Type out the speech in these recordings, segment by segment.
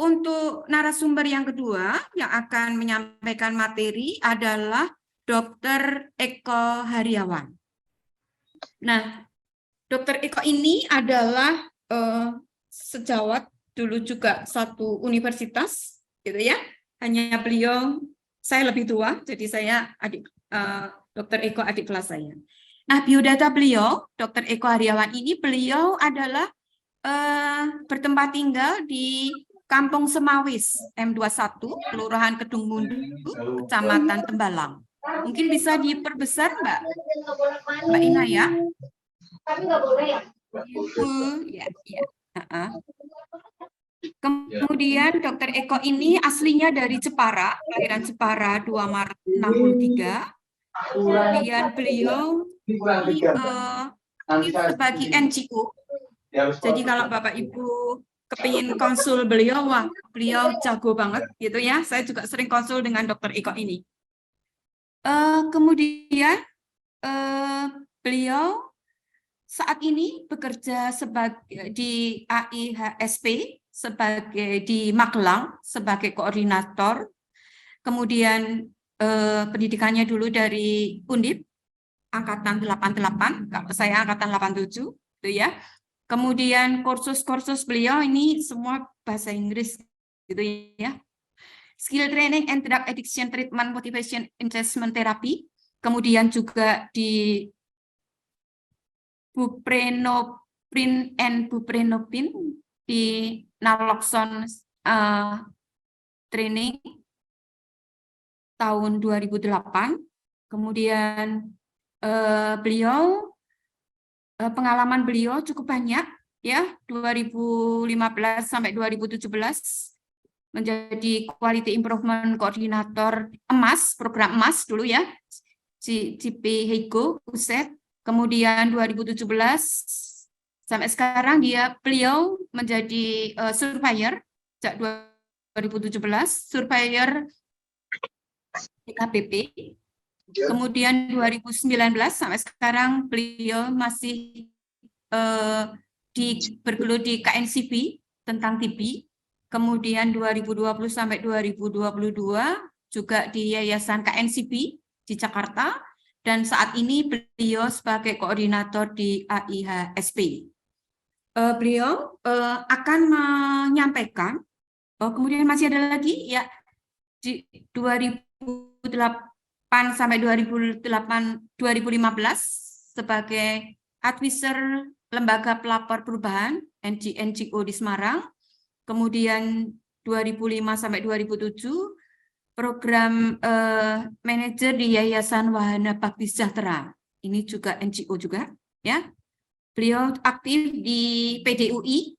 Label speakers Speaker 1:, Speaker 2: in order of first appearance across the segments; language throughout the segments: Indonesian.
Speaker 1: untuk narasumber yang kedua yang akan menyampaikan materi adalah Dr. Eko Haryawan. Nah, Dr. Eko ini adalah sejawat dulu juga satu universitas, gitu ya. Hanya beliau, saya lebih tua, jadi saya Dr. Eko adik kelas saya. Nah, biodata beliau, Dr. Eko Haryawan ini, beliau adalah bertempat tinggal di Kampung Semawis, M21, Kelurahan Kedung Mundu, Kecamatan Tembalang. Mungkin bisa diperbesar, Mbak Ina ya?
Speaker 2: Tapi nggak boleh ya?
Speaker 1: Ya. Kemudian Dr. Eko ini aslinya dari Jepara, kelahiran Jepara 2 Maret 63. Kemudian beliau sebagai NGO. Jadi kalau Bapak Ibu kepingin konsul beliau, wah beliau jago banget gitu ya. Saya juga sering konsul dengan Dr. Eko ini. Kemudian beliau saat ini bekerja sebagai di AIHSP sebagai di Magelang sebagai koordinator. Kemudian pendidikannya dulu dari Undip angkatan 88, kalau saya angkatan 87 gitu ya. Kemudian kursus-kursus beliau ini semua bahasa Inggris gitu ya. Skill training and drug addiction treatment motivation assessment therapy. Kemudian juga di Buprenoprin and Buprenopin di naloxone training tahun 2008. Kemudian beliau pengalaman beliau cukup banyak ya, 2015 sampai 2017 menjadi Quality Improvement Koordinator emas, program emas dulu ya, CP Heigo Uset. Kemudian 2017 sampai sekarang beliau menjadi surveyor sejak 2017, surveyor DKPP. Kemudian 2019 sampai sekarang beliau masih bergelut di KNCB tentang TB. Kemudian 2020 sampai 2022 juga di Yayasan KNCB di Jakarta. Dan saat ini beliau sebagai koordinator di AIHSP. Beliau akan menyampaikan, kemudian masih ada lagi ya, di 2008 sampai 2015 sebagai advisor Lembaga Pelapor Perubahan NGO di Semarang. Kemudian 2005 sampai 2007 program manajer di Yayasan Wahana Bakti Sejahtera. Ini juga NGO juga ya. Beliau aktif di PDUI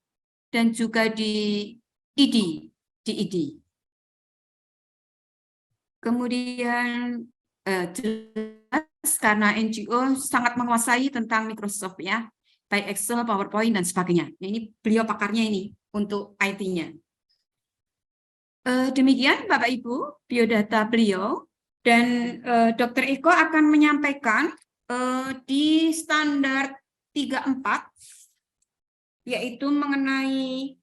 Speaker 1: dan juga di ID. Kemudian jelas karena NGO sangat menguasai tentang Microsoft ya, baik Excel, PowerPoint dan sebagainya. Nah, ini beliau pakarnya ini untuk IT-nya. Demikian Bapak Ibu biodata beliau, dan Dr. Eko akan menyampaikan di standar 34 yaitu mengenai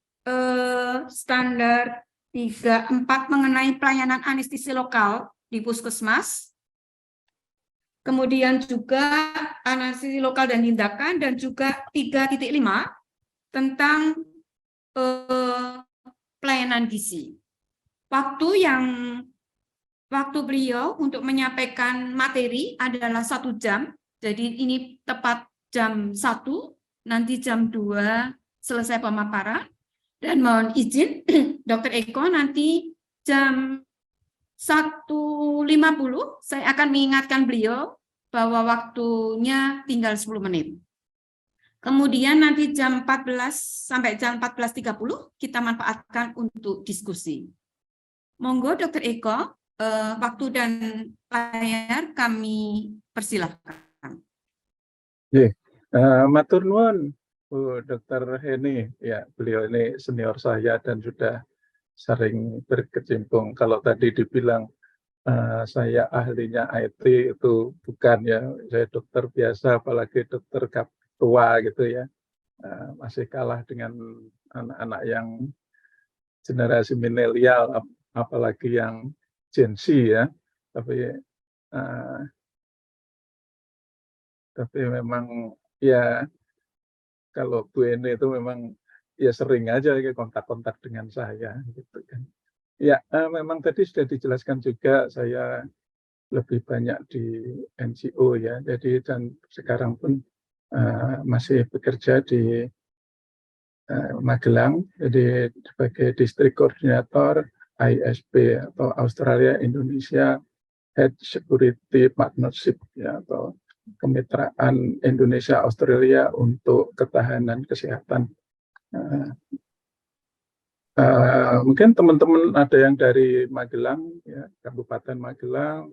Speaker 1: standar 34 mengenai pelayanan anestesi lokal di puskesmas, kemudian juga anestesi lokal dan tindakan, dan juga 3.5 tentang pelayanan gizi. Waktu beliau untuk menyampaikan materi adalah 1 jam, jadi ini tepat jam 1, nanti jam 2 selesai pemaparan, dan mohon izin Dr. Eko nanti jam 1.50 saya akan mengingatkan beliau bahwa waktunya tinggal 10 menit. Kemudian nanti jam 14 sampai jam 14.30 kita manfaatkan untuk diskusi. Monggo Dr. Eko, waktu dan layar kami persilahkan.
Speaker 3: Matur nuwun Bu Dr. Heni, ya beliau ini senior saya dan sudah sering berkecimpung. Kalau tadi dibilang saya ahlinya IT, itu bukan ya, saya dokter biasa, apalagi dokter tua gitu ya, masih kalah dengan anak-anak yang generasi milenial, apalagi yang Gen Z ya. Tapi memang ya kalau Bu Eni itu memang ya sering aja kontak-kontak dengan saya gitu kan. Ya, memang tadi sudah dijelaskan juga saya lebih banyak di NGO ya. Jadi dan sekarang pun masih bekerja di Magelang, jadi sebagai District Coordinator ISP atau Australia Indonesia Health Security Partnership ya, atau kemitraan Indonesia Australia untuk ketahanan kesehatan. Mungkin teman-teman ada yang dari Magelang, ya, Kabupaten Magelang,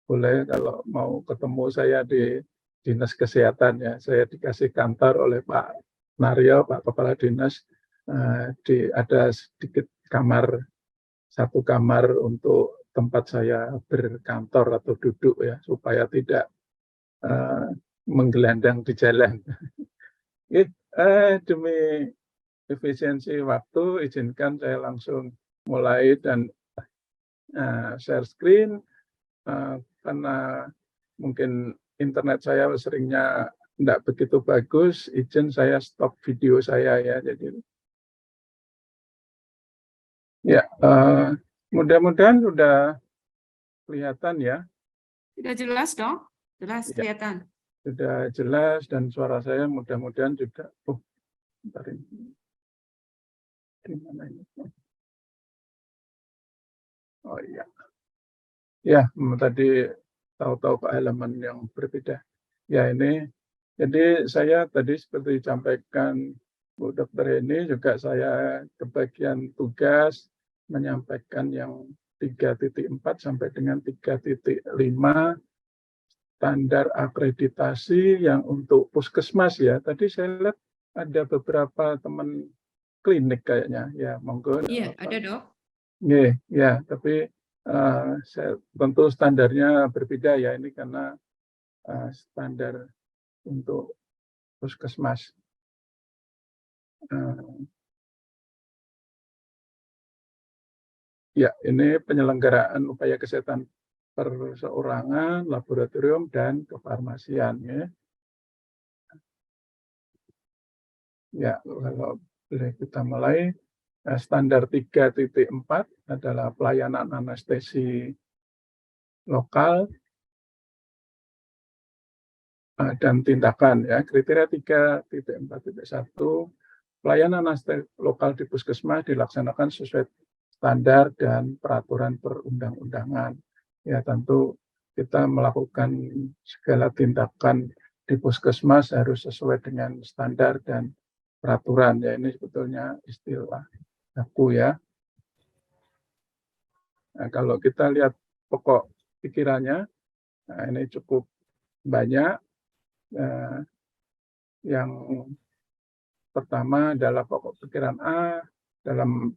Speaker 3: boleh kalau mau ketemu saya di Dinas Kesehatan ya, saya dikasih kantor oleh Pak Naryo, Pak Kepala Dinas, ada sedikit kamar, satu kamar untuk tempat saya berkantor atau duduk ya, supaya tidak menggelandang di jalan. Demi efisiensi waktu, izinkan saya langsung mulai dan share screen, karena mungkin internet saya seringnya tidak begitu bagus, izin saya stop video saya ya. Jadi ya, mudah-mudahan sudah kelihatan ya.
Speaker 1: Sudah jelas dong? Jelas
Speaker 3: Ya,
Speaker 1: kelihatan.
Speaker 3: sudah jelas dan suara saya mudah-mudahan juga. Bentar ini. Gimana ini? Oh iya. Ya, tadi tahu-tahu ke halaman yang berbeda. Ya ini, jadi saya tadi seperti disampaikan Bu Dokter ini juga saya kebagian tugas menyampaikan yang 3.4 sampai dengan 3.5 standar akreditasi yang untuk puskesmas ya. Tadi saya lihat ada beberapa teman klinik kayaknya ya, monggo.
Speaker 1: Iya, ada dok.
Speaker 3: Ya, tapi saya, tentu standarnya berbeda ya ini karena standar untuk puskesmas. Ya, ini penyelenggaraan upaya kesehatan perseorangan, laboratorium, dan kefarmasian. Ya, kalau boleh kita mulai, standar 3.4 adalah pelayanan anestesi lokal dan tindakan. Ya, kriteria 3.4.1, pelayanan anestesi lokal di puskesmas dilaksanakan sesuai standar dan peraturan perundang-undangan. Ya, tentu kita melakukan segala tindakan di puskesmas harus sesuai dengan standar dan peraturan. Ya, ini sebetulnya istilah baku ya. Nah, kalau kita lihat pokok pikirannya, nah ini cukup banyak. Yang pertama adalah pokok pikiran A dalam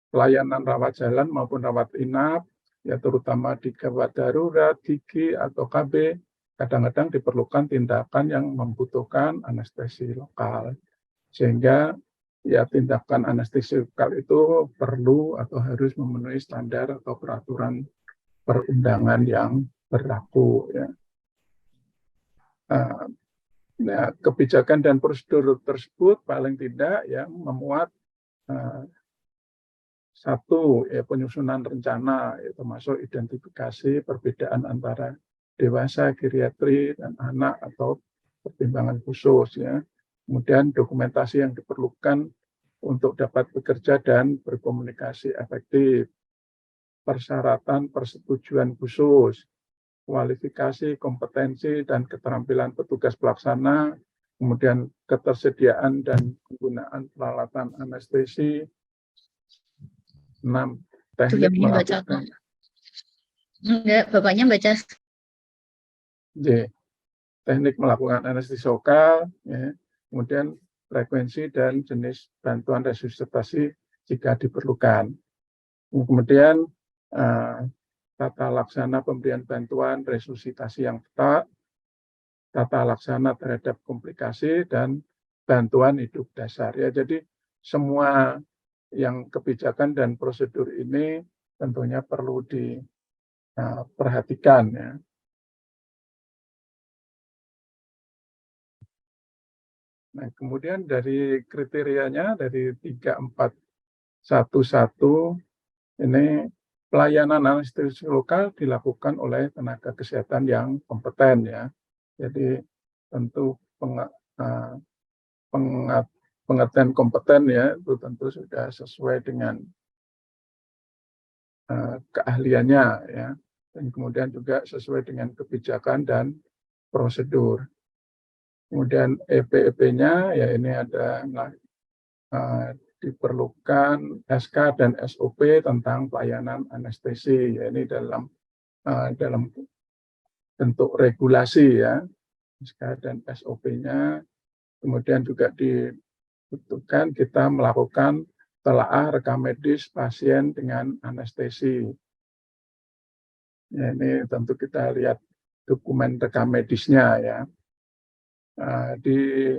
Speaker 3: pelayanan rawat jalan maupun rawat inap, ya terutama di gawat darurat, gigi, atau KB, kadang-kadang diperlukan tindakan yang membutuhkan anestesi lokal. Sehingga ya tindakan anestesi lokal itu perlu atau harus memenuhi standar atau peraturan perundangan yang berlaku. Ya. Nah, kebijakan dan prosedur tersebut paling tidak ya memuat satu, ya, penyusunan rencana, ya, termasuk identifikasi perbedaan antara dewasa, geriatri, dan anak atau pertimbangan khusus. Ya. Kemudian dokumentasi yang diperlukan untuk dapat bekerja dan berkomunikasi efektif. Persyaratan persetujuan khusus, kualifikasi, kompetensi, dan keterampilan petugas pelaksana, kemudian ketersediaan dan penggunaan peralatan anestesi. 6. Teknik melakukan.
Speaker 2: Enggak, bapaknya baca.
Speaker 3: Teknik melakukan anestesi lokal, ya. Kemudian frekuensi dan jenis bantuan resusitasi jika diperlukan. Kemudian tata laksana pemberian bantuan resusitasi yang tepat, tata laksana terhadap komplikasi, dan bantuan hidup dasar. Ya, jadi semua yang kebijakan dan prosedur ini tentunya perlu diperhatikan ya. Nah, kemudian dari kriterianya dari 3411 ini pelayanan anestesi lokal dilakukan oleh tenaga kesehatan yang kompeten ya. Jadi tentu pengertian kompeten ya itu tentu sudah sesuai dengan keahliannya ya, dan kemudian juga sesuai dengan kebijakan dan prosedur. Kemudian EP-EP-nya ya ini ada diperlukan SK dan SOP tentang pelayanan anestesi ya, ini dalam bentuk regulasi ya, SK dan SOP-nya. Kemudian juga dibutuhkan kita melakukan telaah rekam medis pasien dengan anestesi. Ya, ini tentu kita lihat dokumen rekam medisnya ya. Di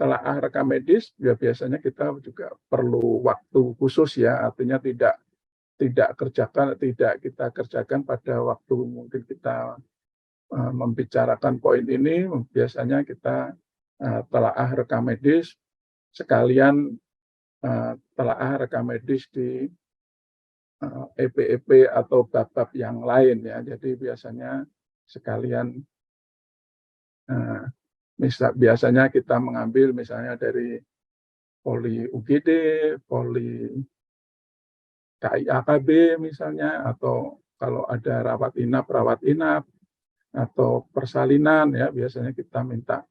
Speaker 3: telaah rekam medis ya biasanya kita juga perlu waktu khusus ya, artinya tidak kita kerjakan pada waktu mungkin kita membicarakan poin ini, biasanya kita telaah rekam medis sekalian telaah rekam medis di EP-EP atau bab-bab yang lain ya. Jadi biasanya sekalian biasanya kita mengambil misalnya dari poli UGD, poli KIAKB misalnya, atau kalau ada rawat inap, atau persalinan ya, biasanya kita minta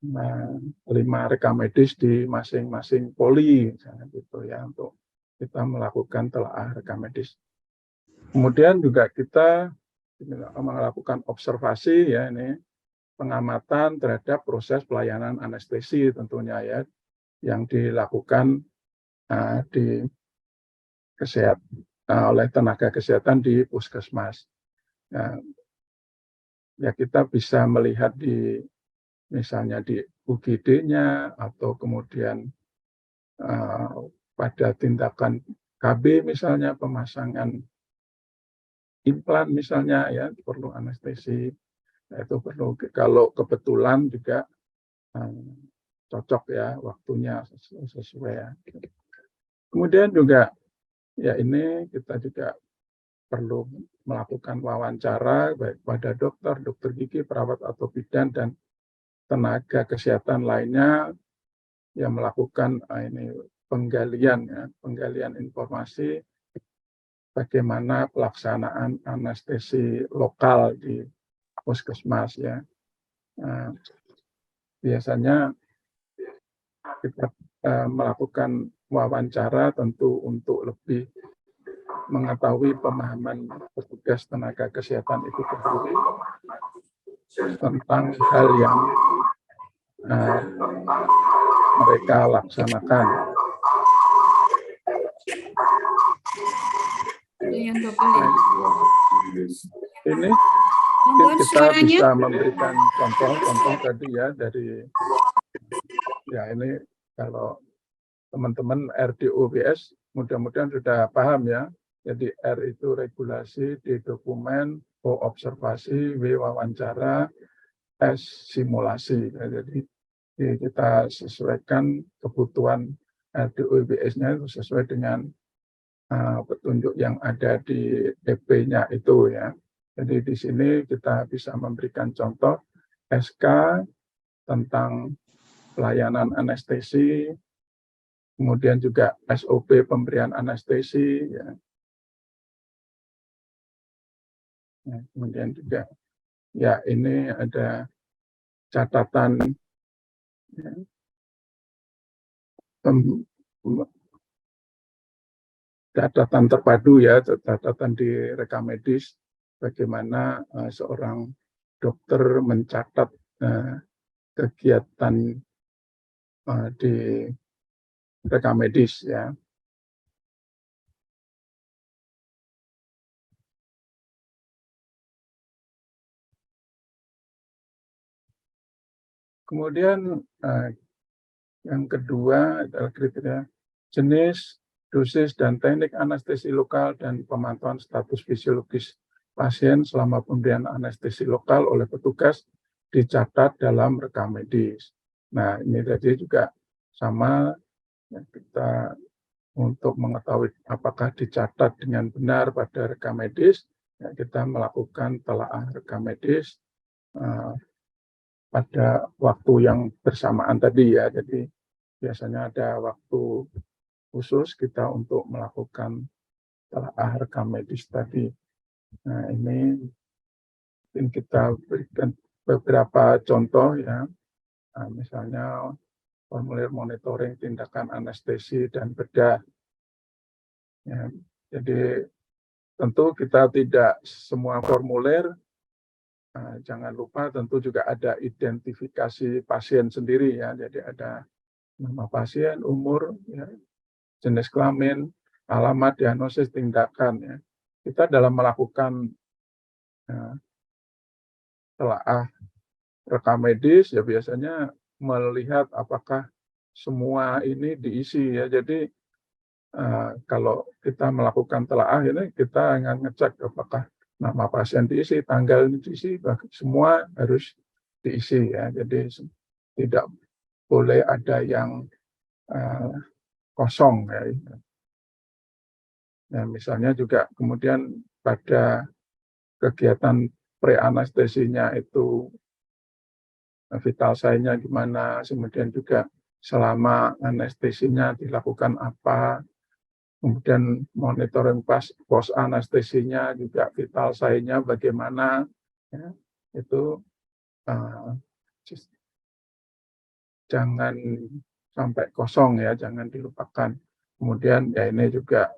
Speaker 3: 5 rekam medis di masing-masing poli misalnya gitu ya, untuk kita melakukan telaah rekam medis. Kemudian juga kita melakukan observasi ya, ini pengamatan terhadap proses pelayanan anestesi tentunya ya, yang dilakukan oleh tenaga kesehatan di puskesmas. Ya kita bisa melihat misalnya di UGD-nya atau kemudian pada tindakan KB misalnya pemasangan implan misalnya ya, perlu anestesi. Itu perlu, kalau kebetulan juga cocok ya waktunya sesuai ya. Kemudian juga ya ini kita juga perlu melakukan wawancara baik pada dokter gigi, perawat atau bidan, dan tenaga kesehatan lainnya yang melakukan penggalian informasi bagaimana pelaksanaan anestesi lokal di puskesmas ya. Biasanya kita melakukan wawancara tentu untuk lebih mengetahui pemahaman petugas tenaga kesehatan itu sendiri tentang hal yang mereka laksanakan. Ini kita bisa memberikan contoh tadi ya, dari ya ini kalau teman-teman RDOBS mudah-mudahan sudah paham ya. Jadi R itu regulasi, D dokumen, O observasi, W wawancara, S simulasi. Ya, jadi kita sesuaikan kebutuhan RDOBS-nya itu sesuai dengan petunjuk yang ada di EP-nya itu ya. Jadi di sini kita bisa memberikan contoh SK tentang pelayanan anestesi, kemudian juga SOP pemberian anestesi ya. Nah, kemudian juga ya ini ada catatan ya, catatan terpadu ya, catatan di rekam medis bagaimana seorang dokter mencatat kegiatan di rekam medis ya. Kemudian yang kedua adalah kriteria jenis, dosis, dan teknik anestesi lokal dan pemantauan status fisiologis pasien selama pemberian anestesi lokal oleh petugas dicatat dalam rekam medis. Nah, ini tadi juga sama, ya, kita untuk mengetahui apakah dicatat dengan benar pada rekam medis, ya, kita melakukan telaah rekam medis pada waktu yang bersamaan tadi ya. Jadi biasanya ada waktu khusus kita untuk melakukan telaah rekam medis tadi. Nah, ini mungkin kita berikan beberapa contoh ya. Nah, misalnya formulir monitoring tindakan anestesi dan bedah. Ya, jadi tentu kita tidak semua formulir. Jangan lupa tentu juga ada identifikasi pasien sendiri ya. Jadi ada nama pasien, umur, ya, jenis kelamin, alamat, diagnosis, tindakan ya. Kita dalam melakukan telaah rekam medis ya biasanya melihat apakah semua ini diisi ya. Jadi kalau kita melakukan telaah ini kita akan ngecek apakah nama pasien diisi, tanggal ini diisi, semua harus diisi ya. Jadi tidak boleh ada yang kosong ya. Nah, misalnya juga kemudian pada kegiatan pre-anestesinya itu vital sign-nya gimana, kemudian juga selama anestesinya dilakukan apa, kemudian monitoring post anestesinya juga vital sign-nya bagaimana, ya, itu jangan sampai kosong ya, jangan dilupakan. Kemudian ya ini juga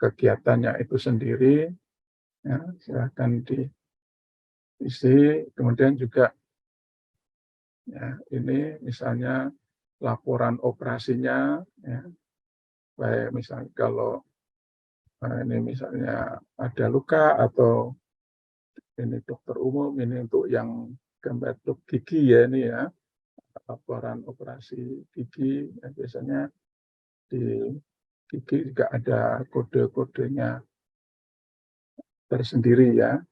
Speaker 3: kegiatannya itu sendiri, ya, silakan diisi. Kemudian juga ya, ini misalnya laporan operasinya, ya, baik misalnya kalau ini misalnya ada luka atau ini dokter umum, ini untuk yang gambar gigi ya ini ya, laporan operasi gigi ya, biasanya di gigi juga ada kode-kodenya tersendiri ya.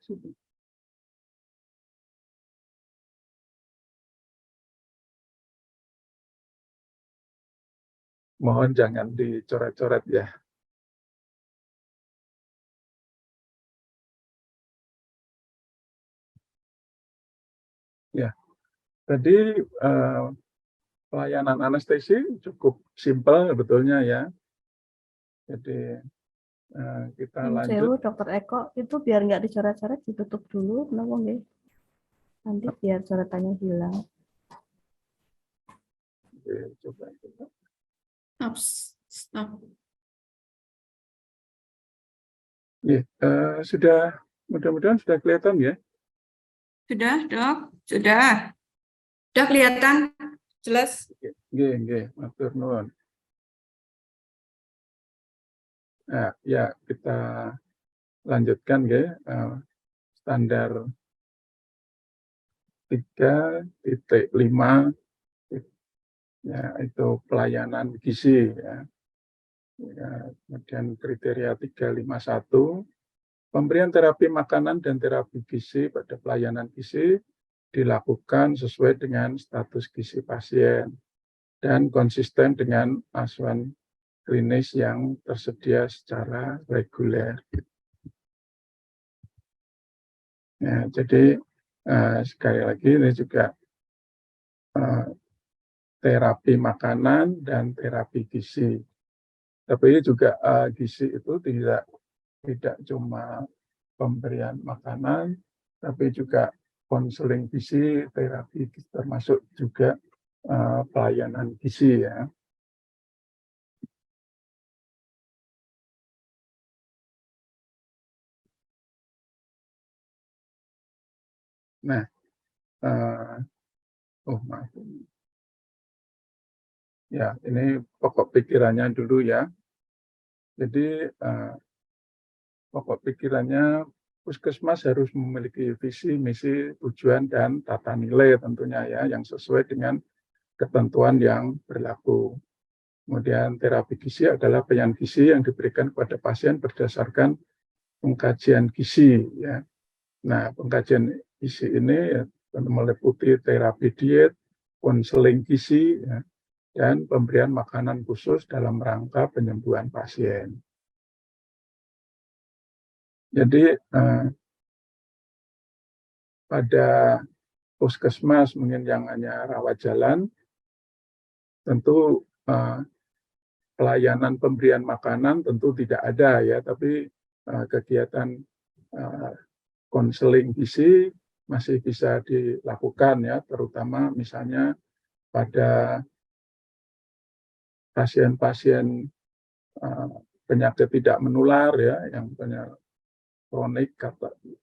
Speaker 3: Mohon jangan dicoret-coret ya. Ya, tadi pelayanan anestesi cukup simpel sebetulnya ya. Jadi kita lanjut.
Speaker 4: Dokter Eko, itu biar nggak dicoret-coret ditutup dulu, kenapa nggak? Nanti biar coretannya hilang.
Speaker 3: Oke, coba.
Speaker 1: Stop.
Speaker 3: Ya, sudah, mudah-mudahan sudah kelihatan ya.
Speaker 1: Sudah, Dok? Sudah. Sudah kelihatan jelas?
Speaker 3: Nggih, matur nuwun. Nah, ya kita lanjutkan ya, standar 3.5 ya, itu pelayanan gizi ya. Kemudian kriteria 351, pemberian terapi makanan dan terapi gizi pada pelayanan gizi dilakukan sesuai dengan status gizi pasien dan konsisten dengan asuhan klinis yang tersedia secara reguler. Ya, jadi sekali lagi ini juga terapi makanan dan terapi gizi. Tapi juga gizi itu tidak cuma pemberian makanan, tapi juga konseling gizi, terapi termasuk juga pelayanan gizi ya. Nah, maaf. Ya, ini pokok pikirannya dulu ya. Jadi pokok pikirannya Puskesmas harus memiliki visi, misi, tujuan, dan tata nilai tentunya ya, yang sesuai dengan ketentuan yang berlaku. Kemudian terapi gizi adalah pelayanan gizi yang diberikan kepada pasien berdasarkan pengkajian gizi. Ya. Nah, pengkajian gizi ini ya, meliputi terapi diet, konseling gizi, ya, dan pemberian makanan khusus dalam rangka penyembuhan pasien. Jadi pada puskesmas mungkin yang hanya rawat jalan, tentu pelayanan pemberian makanan tentu tidak ada ya, tapi kegiatan konseling gizi masih bisa dilakukan ya, terutama misalnya pada pasien-pasien penyakit tidak menular ya, yang punya kronik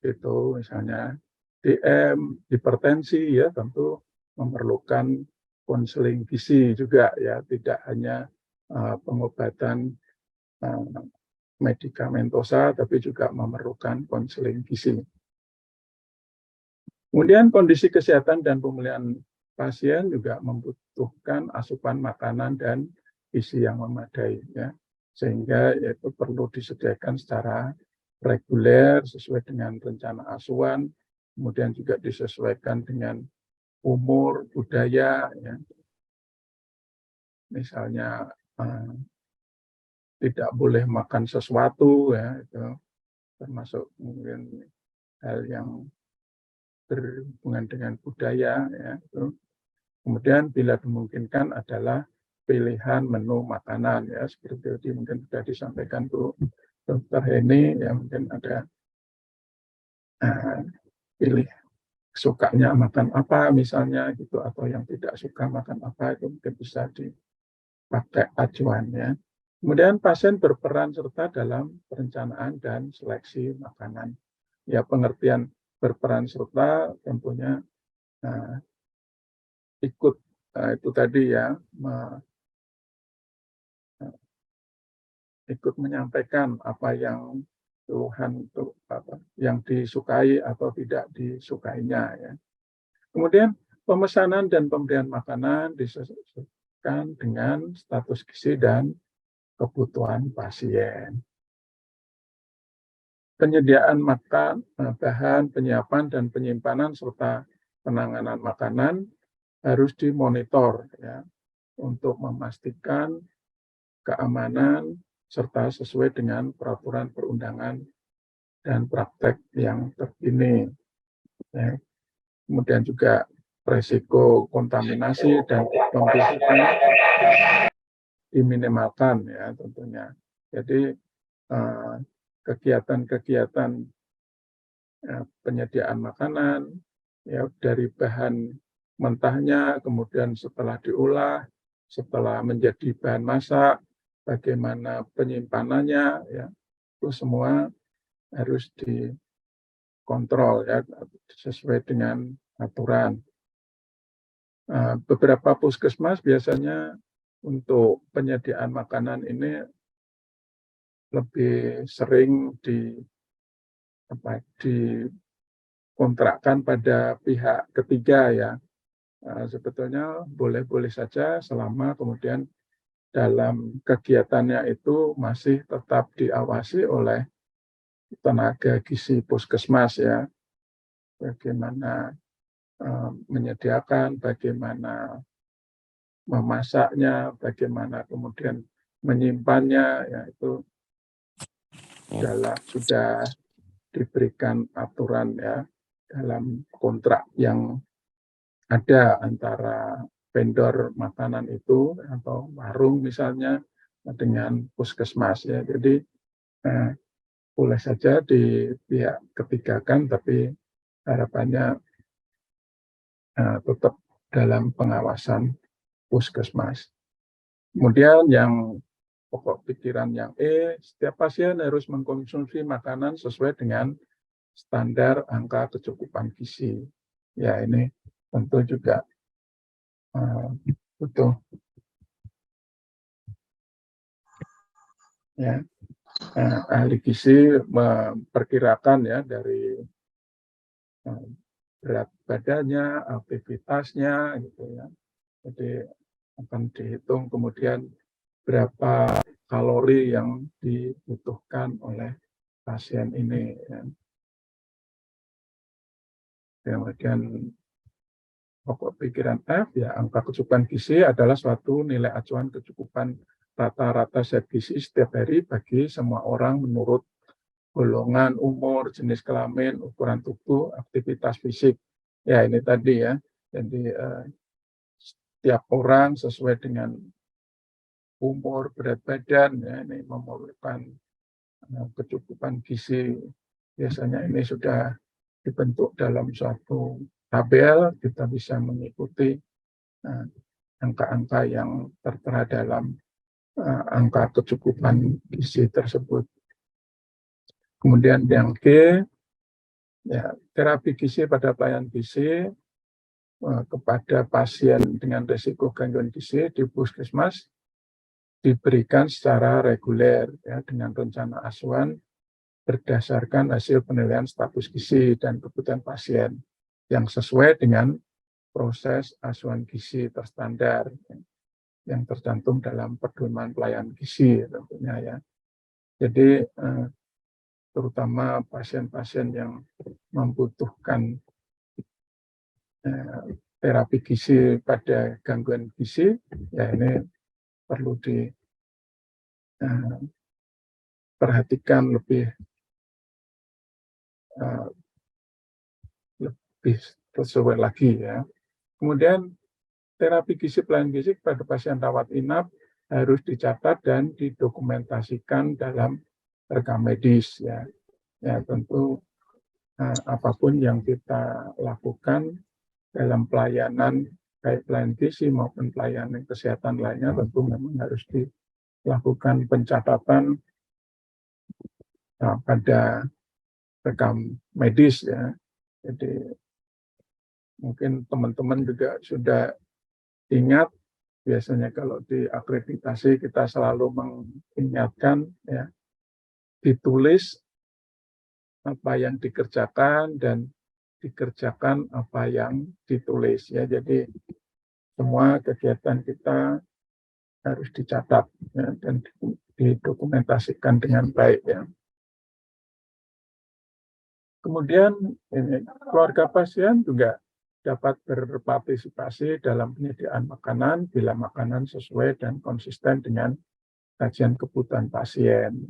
Speaker 3: itu misalnya DM, hipertensi ya, tentu memerlukan konseling gizi juga ya, tidak hanya pengobatan medikamentosa, tapi juga memerlukan konseling gizi. Kemudian kondisi kesehatan dan pemulihan pasien juga membutuhkan asupan makanan dan gizi yang memadai, ya, sehingga itu perlu disediakan secara reguler sesuai dengan rencana asuhan, kemudian juga disesuaikan dengan umur, budaya, ya. Misalnya tidak boleh makan sesuatu, ya, itu termasuk mungkin hal yang berhubungan dengan budaya, ya, itu. Kemudian bila dimungkinkan adalah pilihan menu makanan, ya, seperti tadi mungkin sudah disampaikan Bu Dr. Heni, ya, mungkin ada pilih sukanya makan apa misalnya gitu, atau yang tidak suka makan apa, itu mungkin bisa dipakai acuannya. Kemudian pasien berperan serta dalam perencanaan dan seleksi makanan. Ya, pengertian berperan serta tentunya ikut itu tadi ya, ikut menyampaikan apa yang keluhan itu yang disukai atau tidak disukainya, ya. Kemudian pemesanan dan pemberian makanan disesuaikan dengan status gizi dan kebutuhan pasien. Penyediaan makan, bahan, penyiapan dan penyimpanan serta penanganan makanan harus dimonitor ya, untuk memastikan keamanan serta sesuai dengan peraturan perundangan dan praktek yang terkini. Ya. Kemudian juga resiko kontaminasi dan pembusukan diminimalkan ya tentunya. Jadi kegiatan-kegiatan penyediaan makanan ya, dari bahan mentahnya, kemudian setelah diolah, setelah menjadi bahan masak, bagaimana penyimpanannya, ya, itu semua harus dikontrol ya, sesuai dengan aturan. Beberapa puskesmas biasanya untuk penyediaan makanan ini lebih sering dikontrakkan pada pihak ketiga ya. Sebetulnya boleh-boleh saja selama kemudian dalam kegiatannya itu masih tetap diawasi oleh tenaga gizi puskesmas ya. Bagaimana menyediakan, bagaimana memasaknya, bagaimana kemudian menyimpannya, ya itu sudah diberikan aturan ya dalam kontrak yang ada antara vendor makanan itu atau warung misalnya dengan puskesmas ya. Jadi boleh saja di pihak ketiga kan, tapi harapannya tetap dalam pengawasan puskesmas. Kemudian yang pokok pikiran yang setiap pasien harus mengkonsumsi makanan sesuai dengan standar angka kecukupan gizi. Ya, ini tentu juga butuh ya, ahli gizi memperkirakan ya dari berat badannya, aktivitasnya gitu ya. Jadi akan dihitung kemudian berapa kalori yang dibutuhkan oleh pasien ini. Ya. Kemudian pokok pikiran F, ya angka kecukupan gizi adalah suatu nilai acuan kecukupan rata-rata zat gizi setiap hari bagi semua orang menurut golongan, umur, jenis kelamin, ukuran tubuh, aktivitas fisik. Ya ini tadi ya, jadi setiap orang sesuai dengan umur, berat badan, ya ini memerlukan kecukupan gizi. Biasanya ini sudah dibentuk dalam suatu tabel, kita bisa mengikuti angka-angka yang tertera dalam angka kecukupan gizi tersebut. Kemudian yang G, ya, terapi gizi pada pelayan gizi kepada pasien dengan risiko gangguan gizi di puskesmas diberikan secara reguler ya, dengan rencana asuhan berdasarkan hasil penilaian status gizi dan kebutuhan pasien yang sesuai dengan proses asuhan gizi terstandar yang tercantum dalam pedoman pelayan gizi tentunya ya. Jadi terutama pasien-pasien yang membutuhkan terapi gizi pada gangguan gizi, ya ini perlu diperhatikan lebih sesuai lagi ya. Kemudian terapi gizi pelayan gizi pada pasien rawat inap harus dicatat dan didokumentasikan dalam rekam medis ya. Ya tentu apapun yang kita lakukan dalam pelayanan baik pelayanan gizi maupun pelayanan kesehatan lainnya tentu memang harus dilakukan pencatatan pada rekam medis ya. Jadi mungkin teman-teman juga sudah ingat, biasanya kalau di akreditasi kita selalu mengingatkan ya, ditulis apa yang dikerjakan dan dikerjakan apa yang ditulis ya. Jadi semua kegiatan kita harus dicatat ya, dan didokumentasikan dengan baik ya. Kemudian ini, keluarga pasien juga dapat berpartisipasi dalam penyediaan makanan bila makanan sesuai dan konsisten dengan kajian kebutuhan pasien.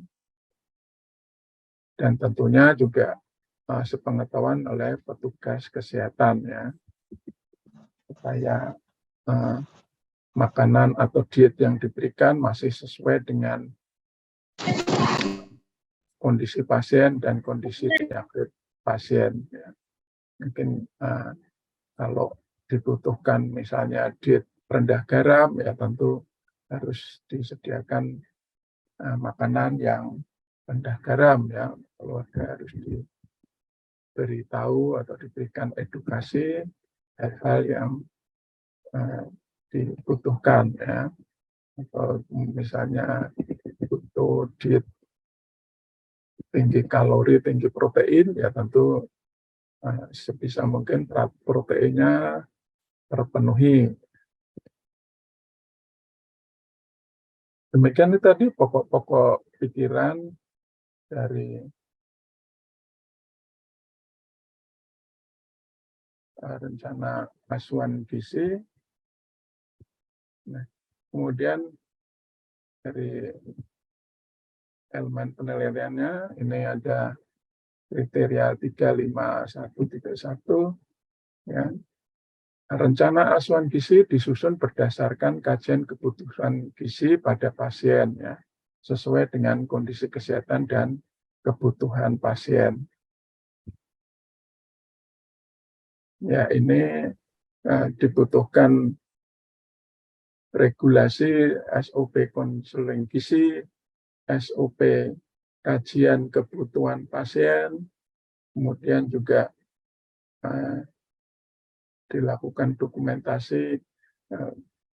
Speaker 3: Dan tentunya juga sepengetahuan oleh petugas kesehatan ya, supaya makanan atau diet yang diberikan masih sesuai dengan kondisi pasien dan kondisi penyakit pasien. Ya. Mungkin kalau dibutuhkan misalnya diet rendah garam, ya tentu harus disediakan makanan yang rendah garam ya. Keluarga harus diberitahu atau diberikan edukasi hal-hal yang dibutuhkan ya. Atau misalnya butuh diet tinggi kalori, tinggi protein, ya tentu sebisa mungkin proteinnya terpenuhi. Demikian itu tadi pokok-pokok pikiran dari rencana asuhan gizi. Nah, kemudian dari elemen penilaiannya ini ada kriteria 35131 ya. Rencana asuhan gizi disusun berdasarkan kajian kebutuhan gizi pada pasien ya, sesuai dengan kondisi kesehatan dan kebutuhan pasien. Ya, ini dibutuhkan regulasi SOP konseling gizi, SOP kajian kebutuhan pasien, kemudian juga dilakukan dokumentasi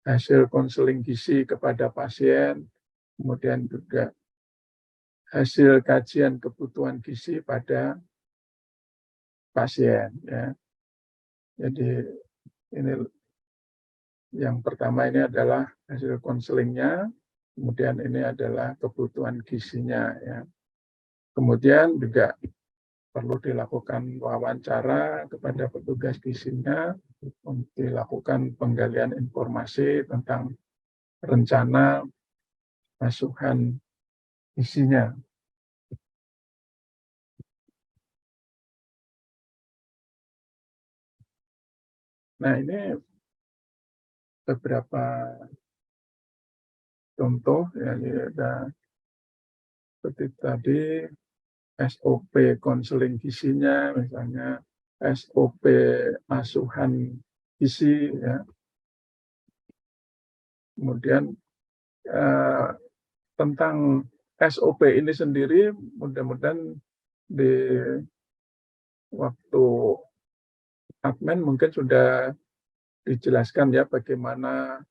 Speaker 3: hasil konseling gizi kepada pasien, kemudian juga hasil kajian kebutuhan gizi pada pasien. Ya. Jadi ini yang pertama ini adalah hasil konselingnya, Kemudian ini adalah kebutuhan gizinya ya. Kemudian juga perlu dilakukan wawancara kepada petugas gizinya untuk dilakukan penggalian informasi tentang rencana asuhan gizinya. Nah, ini beberapa contoh ya, ada seperti tadi SOP konseling gizinya, misalnya SOP asuhan gizi ya. Kemudian tentang SOP ini sendiri mudah-mudahan di waktu admin mungkin sudah dijelaskan ya bagaimana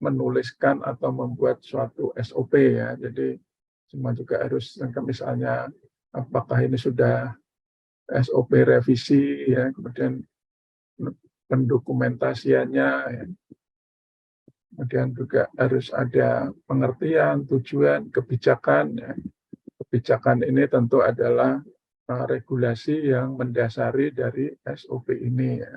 Speaker 3: menuliskan atau membuat suatu SOP ya. Jadi semua juga harus misalnya apakah ini sudah SOP revisi ya, kemudian pendokumentasiannya ya. Kemudian juga harus ada pengertian, tujuan, kebijakan ya. Kebijakan ini tentu adalah regulasi yang mendasari dari SOP ini ya.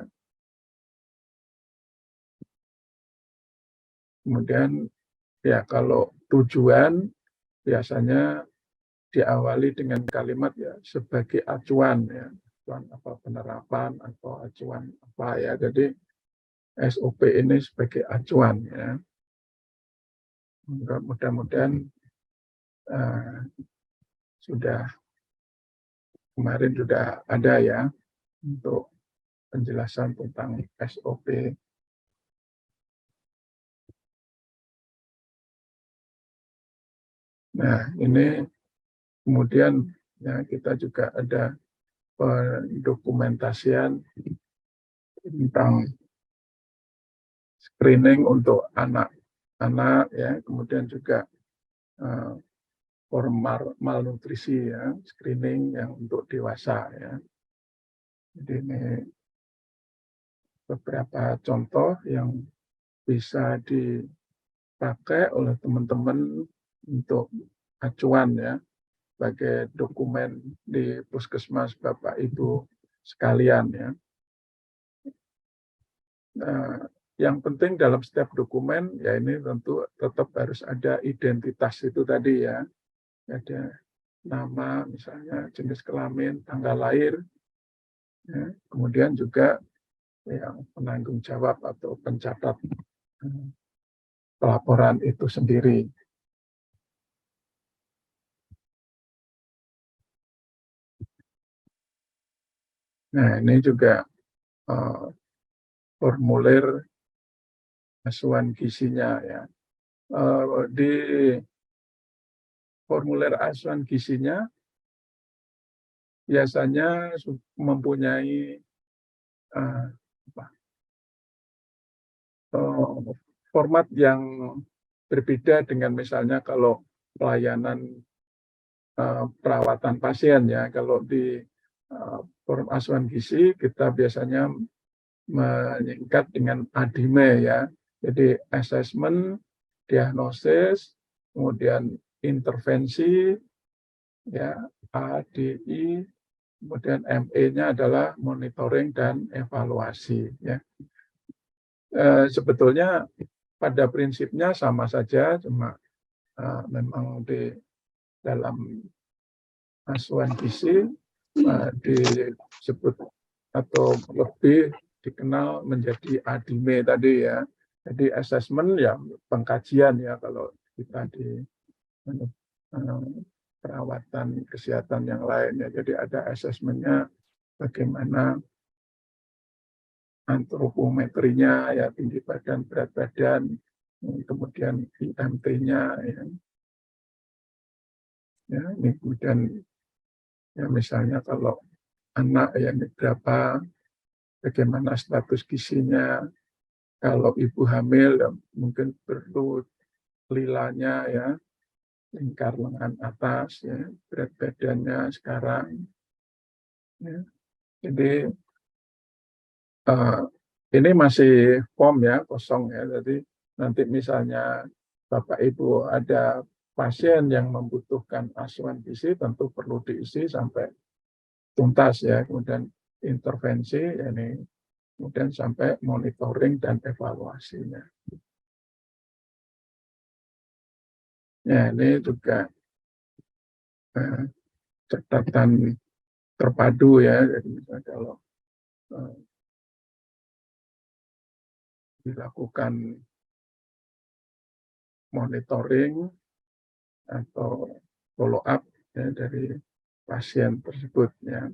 Speaker 3: Kemudian ya kalau tujuan biasanya diawali dengan kalimat ya sebagai acuan ya, acuan apa penerapan atau acuan apa ya. Jadi SOP ini sebagai acuan ya. Mudah-mudahan sudah kemarin sudah ada ya untuk penjelasan tentang SOP. Nah, ini kemudian ya kita juga ada pendokumentasian tentang screening untuk anak-anak ya, kemudian juga formal malnutrisi ya, screening yang untuk dewasa ya. Jadi ini beberapa contoh yang bisa dipakai oleh teman-teman untuk acuan ya, sebagai dokumen di puskesmas Bapak Ibu sekalian ya. Nah, yang penting dalam setiap dokumen ya ini tentu tetap harus ada identitas itu tadi ya. Ada nama misalnya, jenis kelamin, tanggal lahir, ya. Kemudian juga yang penanggung jawab atau pencatat pelaporan itu sendiri. Nah, ini juga formulir asuhan gizinya ya. Di formulir asuhan gizinya biasanya mempunyai format yang berbeda dengan misalnya kalau pelayanan perawatan pasien ya. Kalau di forum asuhan gizi kita biasanya menyingkat dengan ADIME ya. Jadi assessment, diagnosis, kemudian intervensi ya, ADI, kemudian ME-nya adalah monitoring dan evaluasi ya. Sebetulnya pada prinsipnya sama saja, cuma memang di dalam asuhan gizi disebut atau lebih dikenal menjadi ADIME tadi ya. Jadi assessment ya pengkajian ya kalau kita di perawatan kesehatan yang lain ya. Jadi ada assessmentnya bagaimana antropometrinya ya, tinggi badan, berat badan, kemudian IMT-nya ya. Ya, ini kemudian ya misalnya kalau anak yang berapa, bagaimana status gizinya, kalau ibu hamil ya, mungkin perlu lilanya ya, lingkar lengan atas ya, berat badannya sekarang. Ya. Jadi ini masih form ya, kosong ya. Jadi nanti misalnya Bapak Ibu ada pasien yang membutuhkan asuhan gizi, tentu perlu diisi sampai tuntas ya, kemudian intervensi, ini kemudian sampai monitoring dan evaluasinya. Ya, ini juga catatan terpadu ya, jadi misalnya kalau dilakukan monitoring atau follow up ya, dari pasien tersebut ya.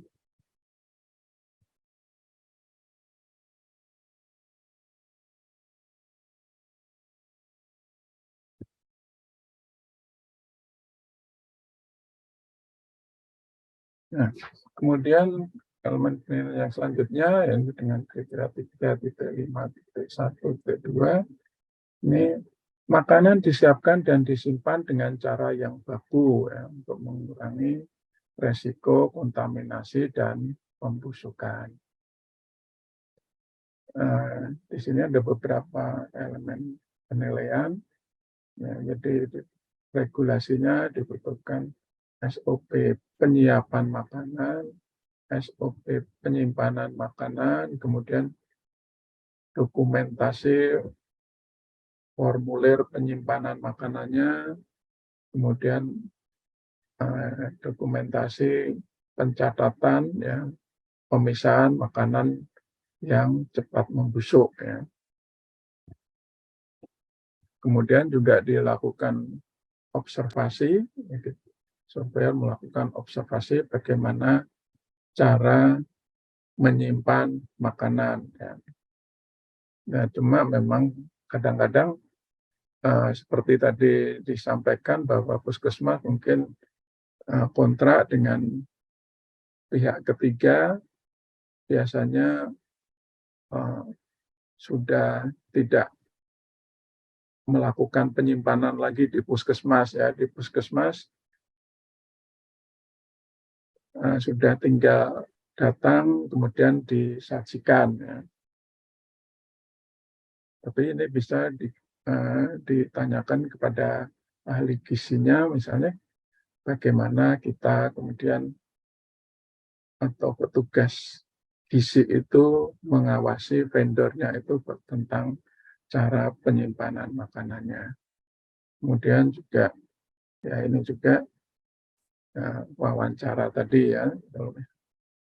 Speaker 3: Nah, kemudian elemen penilaian yang selanjutnya yang dengan kriteria 3.5.1.2 ini makanan disiapkan dan disimpan dengan cara yang baku ya, untuk mengurangi resiko kontaminasi dan pembusukan. Di sini ada beberapa elemen penilaian, ya, jadi regulasinya dibutuhkan SOP penyiapan makanan, SOP penyimpanan makanan, kemudian dokumentasi formulir penyimpanan makanannya, kemudian dokumentasi pencatatan ya, pemisahan makanan yang cepat membusuk ya. Kemudian juga dilakukan observasi, surveyor melakukan observasi bagaimana cara menyimpan makanan ya. Nah, cuma memang kadang-kadang seperti tadi disampaikan bahwa puskesmas mungkin kontrak dengan pihak ketiga, biasanya sudah tidak melakukan penyimpanan lagi di puskesmas ya. Di puskesmas sudah tinggal datang kemudian disajikan ya. Tapi ini bisa ditanyakan kepada ahli gizinya, misalnya bagaimana kita kemudian atau petugas gizi itu mengawasi vendornya itu tentang cara penyimpanan makanannya. Kemudian juga ya ini juga wawancara tadi ya,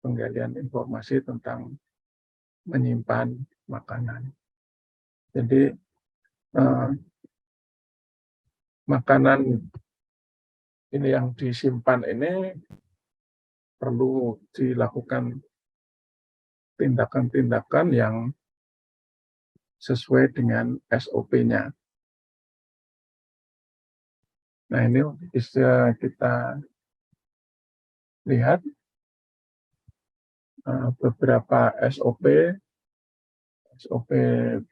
Speaker 3: penggalian informasi tentang menyimpan makanan. Jadi makanan ini yang disimpan ini perlu dilakukan tindakan-tindakan yang sesuai dengan SOP-nya. Nah, ini bisa kita lihat beberapa SOP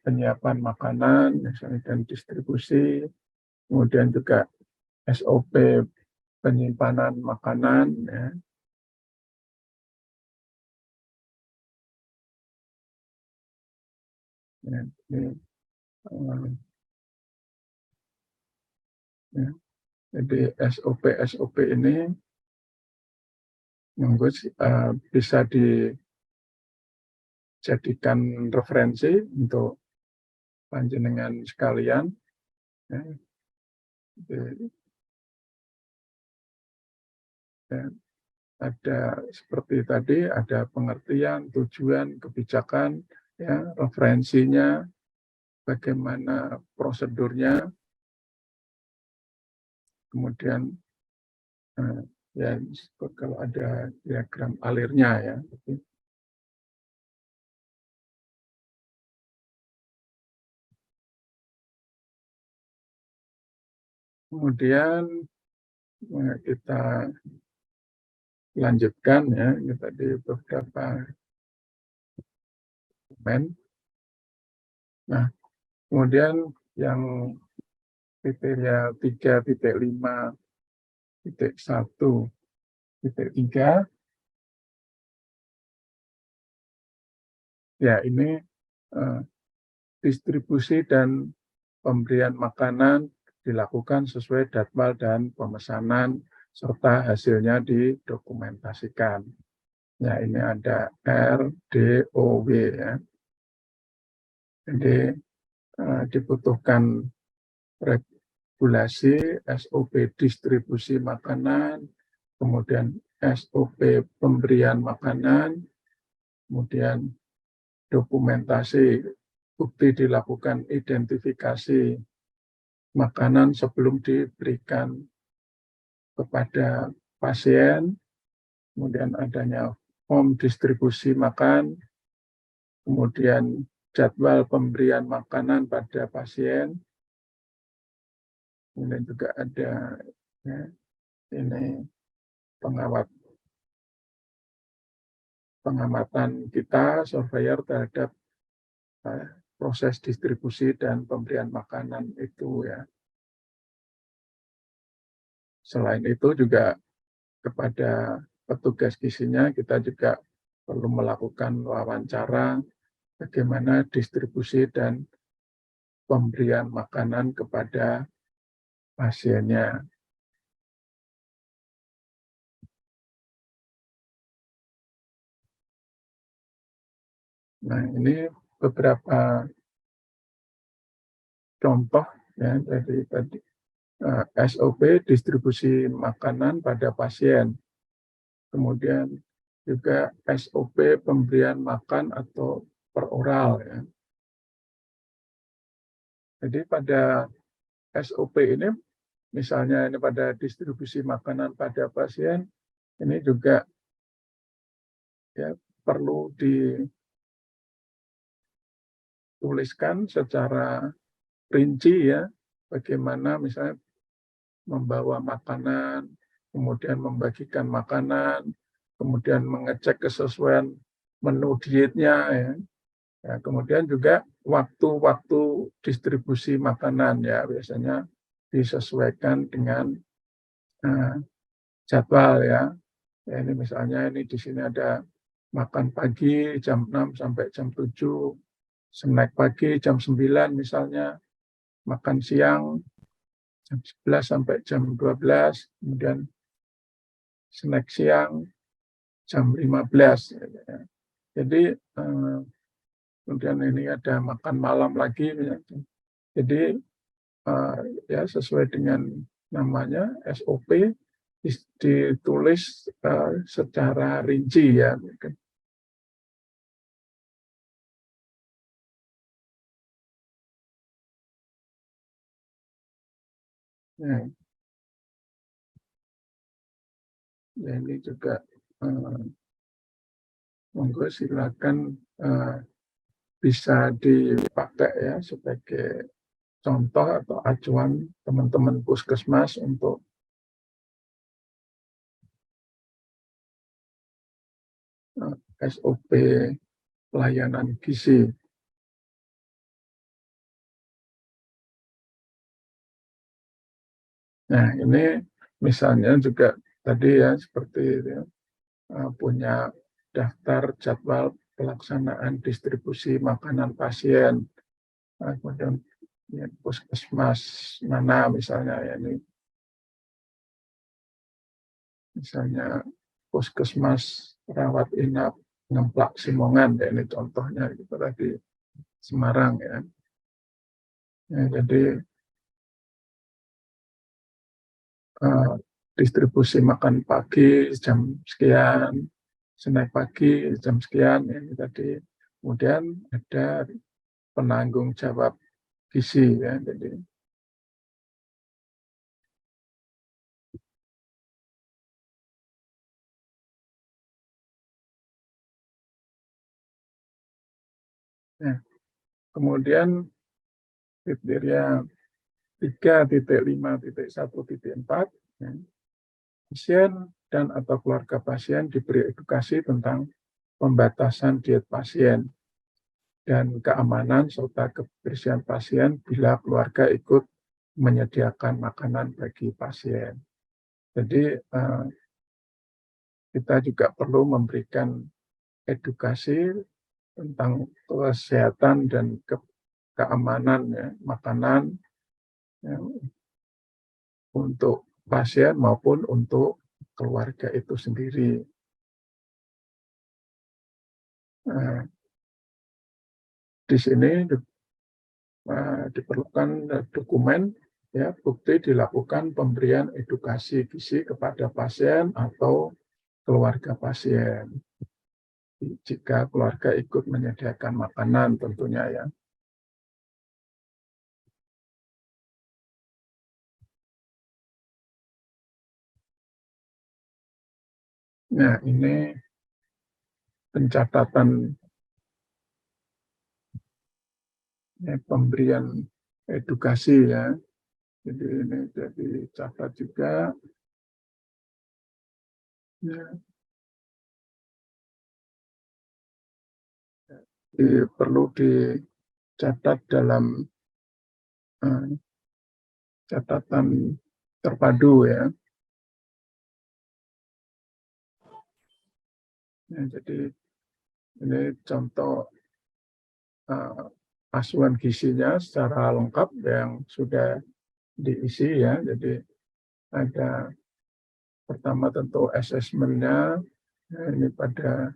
Speaker 3: penyiapan makanan, misalnya dan distribusi, kemudian juga SOP penyimpanan makanan, ya. Ya, ya. Jadi SOP ini bisa dijadikan referensi untuk panjenengan sekalian. Ya. Ya. Ada seperti tadi, ada pengertian, tujuan, kebijakan, ya, referensinya, bagaimana prosedurnya, kemudian ya kalau ada diagram alirnya ya. Kemudian kita lanjutkan ya, ini tadi beberapa dokumen. Nah, kemudian yang kriteria 3.5.1.3 ya ini distribusi dan pemberian makanan dilakukan sesuai jadwal dan pemesanan serta hasilnya didokumentasikan. Ya, ini ada RDOW ya. Jadi dibutuhkan regulasi SOP distribusi makanan, kemudian SOP pemberian makanan, kemudian dokumentasi bukti dilakukan identifikasi makanan sebelum diberikan kepada pasien, kemudian adanya form distribusi makan, kemudian jadwal pemberian makanan pada pasien, kemudian juga ada ya, ini pengamatan kita surveyor terhadap proses distribusi dan pemberian makanan itu ya. Selain itu juga kepada petugas gizinya kita juga perlu melakukan wawancara bagaimana distribusi dan pemberian makanan kepada pasiennya. Nah, ini beberapa contoh ya dari tadi SOP distribusi makanan pada pasien. Kemudian juga SOP pemberian makan atau per oral ya. Jadi pada SOP ini misalnya ini pada distribusi makanan pada pasien ini juga ya perlu dituliskan secara rinci ya bagaimana misalnya membawa makanan, kemudian membagikan makanan, kemudian mengecek kesesuaian menu dietnya ya. Ya, kemudian juga waktu-waktu distribusi makanan ya biasanya disesuaikan dengan jadwal ya. Ya. Ini misalnya ini di sini ada makan pagi jam 6 sampai jam 7, snack pagi jam 9 misalnya, makan siang jam 11 sampai jam 12, kemudian snack siang jam 15. Jadi kemudian ini ada makan malam lagi. Jadi ya sesuai dengan namanya SOP ditulis secara rinci ya. Ya, ini juga monggo silakan bisa dipakai ya sebagai contoh atau acuan teman-teman puskesmas untuk SOP pelayanan gizi. Nah, ini misalnya juga tadi ya seperti itu, punya daftar jadwal pelaksanaan distribusi makanan pasien. Kemudian ya, puskesmas mana misalnya ya ini. Misalnya puskesmas rawat inap Ngemplak Simongan ya ini contohnya gitu tadi Semarang ya. Ya jadi distribusi makan pagi jam sekian, snack pagi jam sekian ya ini tadi. Kemudian ada penanggung jawab gizi ya jadi ya. Kemudian kriteria 3.5.1.4 ya. Pasien dan atau keluarga pasien diberi edukasi tentang pembatasan diet pasien dan keamanan serta kebersihan pasien bila keluarga ikut menyediakan makanan bagi pasien. Jadi kita juga perlu memberikan edukasi tentang kesehatan dan keamanan ya, makanan ya, untuk pasien maupun untuk keluarga itu sendiri. Nah, di sini diperlukan dokumen ya bukti dilakukan pemberian edukasi gizi kepada pasien atau keluarga pasien. Jika keluarga ikut menyediakan makanan tentunya ya. Nah, ini pencatatan pemberian edukasi ya. Jadi ini jadi catat juga. Ya. Perlu dicatat dalam catatan terpadu ya. Ya, jadi ini contoh asuhan gizinya secara lengkap yang sudah diisi ya. Jadi ada pertama tentu asesmennya. Ya, ini pada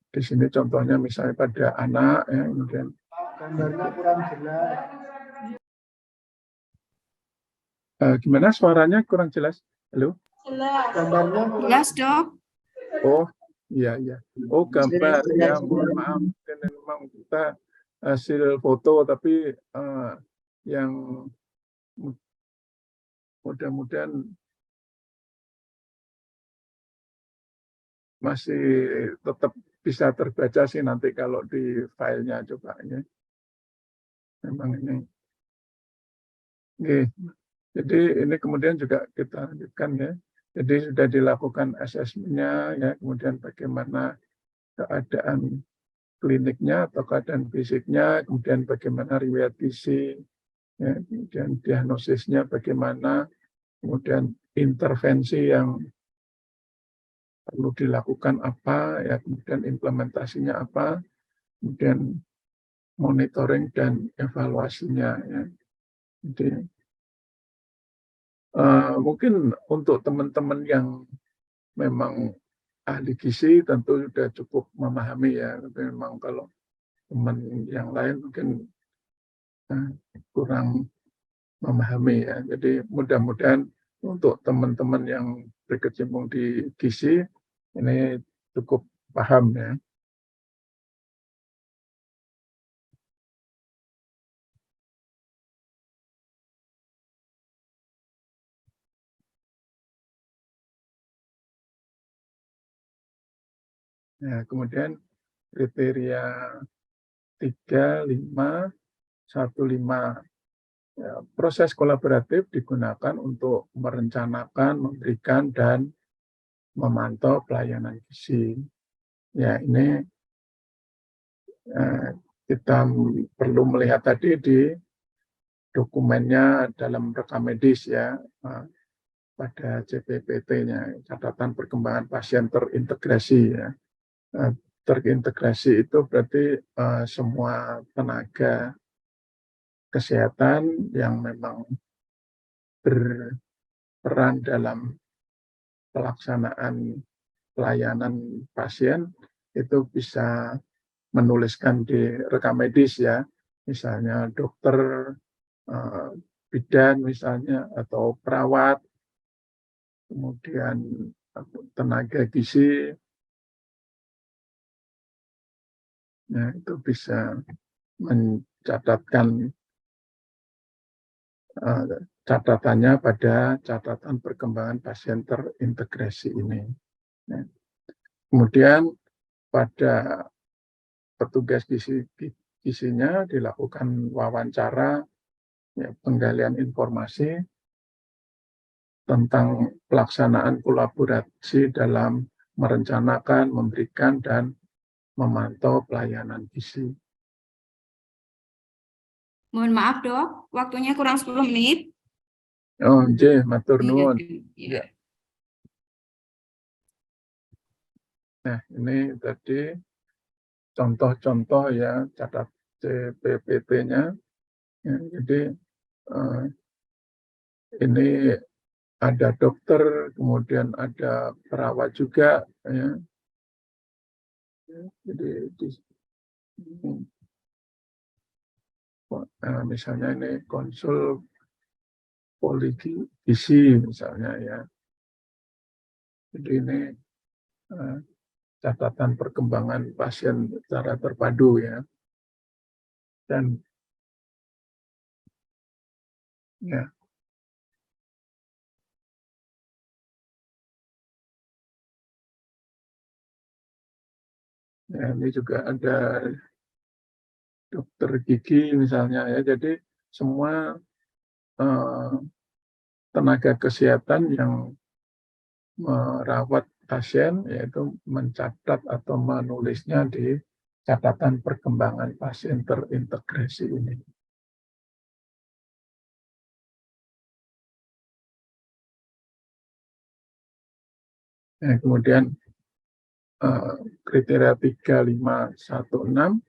Speaker 3: di sini contohnya misalnya pada anak ya, kemudian
Speaker 5: gambarnya kurang jelas.
Speaker 3: Gimana suaranya kurang jelas? Halo?
Speaker 5: Gambarnya
Speaker 1: Jelas, Dok.
Speaker 3: Oh, iya, iya. Oh, gambar. Ya, mohon maaf. Mungkin memang kita hasil foto, tapi yang mudah-mudahan masih tetap bisa terbaca sih nanti kalau di filenya coba ya. Memang ini. Oke. Jadi ini kemudian juga kita lanjutkan ya. Jadi sudah dilakukan asesmennya ya, kemudian bagaimana keadaan kliniknya atau keadaan fisiknya, kemudian bagaimana riwayat gizi, ya, kemudian diagnosisnya bagaimana, kemudian intervensi yang perlu dilakukan apa, ya, kemudian implementasinya apa, kemudian monitoring dan evaluasinya. Ya. Jadi mungkin untuk teman-teman yang memang ahli gizi tentu sudah cukup memahami ya, tapi memang kalau teman yang lain mungkin kurang memahami ya. Jadi mudah-mudahan untuk teman-teman yang berkecimpung di gizi ini cukup paham ya. Nah, kemudian kriteria 3515 ya, proses kolaboratif digunakan untuk merencanakan, memberikan dan memantau pelayanan gizi. Ya, ini kita perlu melihat tadi di dokumennya dalam rekam medis ya, pada CPPT-nya, catatan perkembangan pasien terintegrasi ya. Terintegrasi itu berarti semua tenaga kesehatan yang memang berperan dalam pelaksanaan pelayanan pasien itu bisa menuliskan di rekam medis ya, misalnya dokter, bidan misalnya, atau perawat, kemudian tenaga gizi, ya, itu bisa mencatatkan catatannya pada catatan perkembangan pasien terintegrasi ini. Ya. Kemudian pada petugas gizinya dilakukan wawancara, ya, penggalian informasi tentang pelaksanaan kolaborasi dalam merencanakan, memberikan, dan memantau pelayanan gizi.
Speaker 1: Mohon maaf, Dok. Waktunya kurang 10 menit.
Speaker 3: Oh, nggih, matur nuwun.
Speaker 1: Iya.
Speaker 3: Nah, ini tadi contoh-contoh ya catat CPPT-nya. Ya, jadi ini ada dokter, kemudian ada perawat juga, ya. Jadi misalnya ini konsul gizi misalnya ya. Jadi ini catatan perkembangan pasien secara terpadu ya. Dan ya, ini juga ada dokter gigi misalnya ya. Jadi semua tenaga kesehatan yang merawat pasien yaitu mencatat atau menulisnya di catatan perkembangan pasien terintegrasi ini. Kemudian kriteria 3516,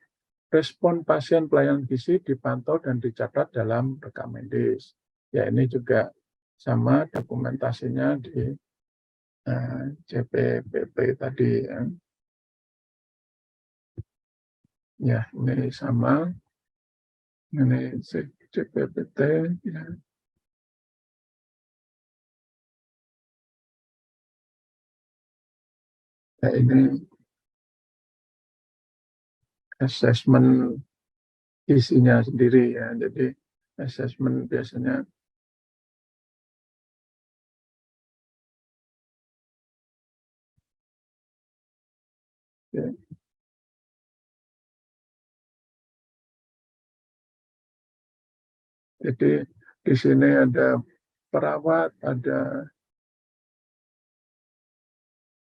Speaker 3: respon pasien pelayanan gizi dipantau dan dicatat dalam rekam medis. Ya, ini juga sama dokumentasinya di CPPP tadi ya. Ya, ini sama. Ini CPPT ya. Ya, ini assessment isinya sendiri ya. Jadi assessment biasanya ya. Jadi di sini ada perawat, ada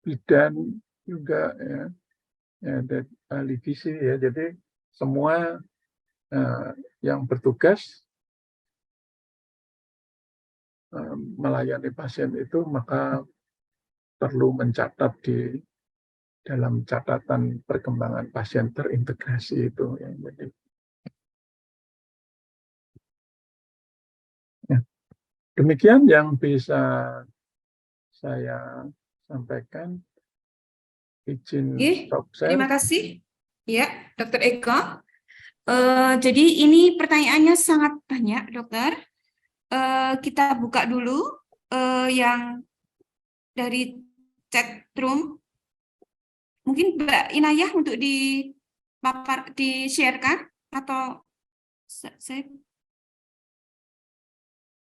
Speaker 3: bidan juga ya, ada ahli gizi ya. Jadi semua yang bertugas melayani pasien itu maka perlu mencatat di dalam catatan perkembangan pasien terintegrasi itu ya. Jadi ya, demikian yang bisa saya sampaikan. Izin stop share.
Speaker 1: Terima kasih ya Dokter Eko. Jadi ini pertanyaannya sangat banyak dokter. Kita buka dulu yang dari chat room. Mungkin Mbak Inayah untuk di-share-kan atau saya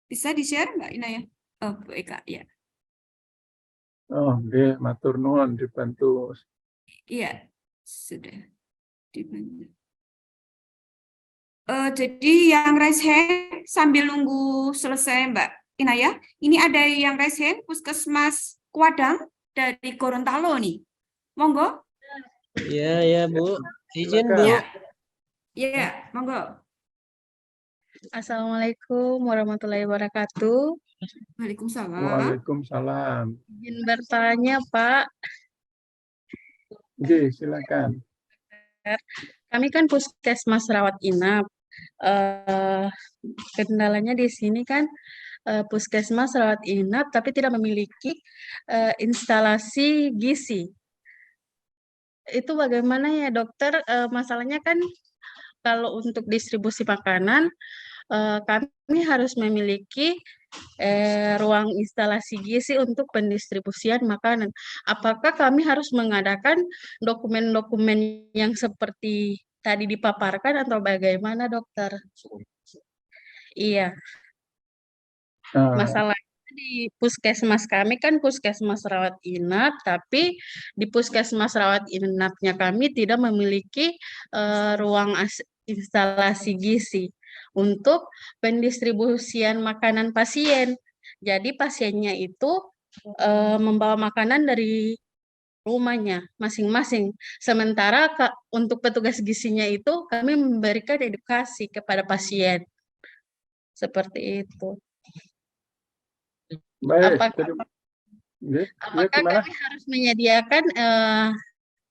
Speaker 1: bisa di-share Mbak Inayah? Oh, Bu Eka, ya.
Speaker 3: Oh, nggih, matur nuwun dibantu.
Speaker 1: Iya, sudah dibantu. Jadi yang raise hand sambil nunggu selesai Mbak Inayah, ini ada yang raise hand Puskesmas Kuadang dari Gorontalo nih. Monggo.
Speaker 6: Iya, ya Bu. Izin Bu.
Speaker 1: Iya, monggo.
Speaker 2: Assalamualaikum warahmatullahi wabarakatuh.
Speaker 1: Waalaikumsalam.
Speaker 3: Waalaikumsalam.
Speaker 2: Izin bertanya, Pak.
Speaker 3: Oke, silakan.
Speaker 2: Kami kan puskesmas rawat inap. Kendalanya di sini kan puskesmas rawat inap, tapi tidak memiliki instalasi gizi. Itu bagaimana ya dokter? Masalahnya kan kalau untuk distribusi makanan, kami harus memiliki ruang instalasi gizi untuk pendistribusian makanan. Apakah kami harus mengadakan dokumen-dokumen yang seperti tadi dipaparkan atau bagaimana, dokter? Iya. Masalahnya di puskesmas kami kan puskesmas rawat inap, tapi di puskesmas rawat inapnya kami tidak memiliki ruang instalasi gizi untuk pendistribusian makanan pasien. Jadi pasiennya itu membawa makanan dari rumahnya masing-masing. Sementara untuk petugas gizinya itu kami memberikan edukasi kepada pasien. Seperti itu.
Speaker 3: Baik.
Speaker 2: Apakah kami harus menyediakan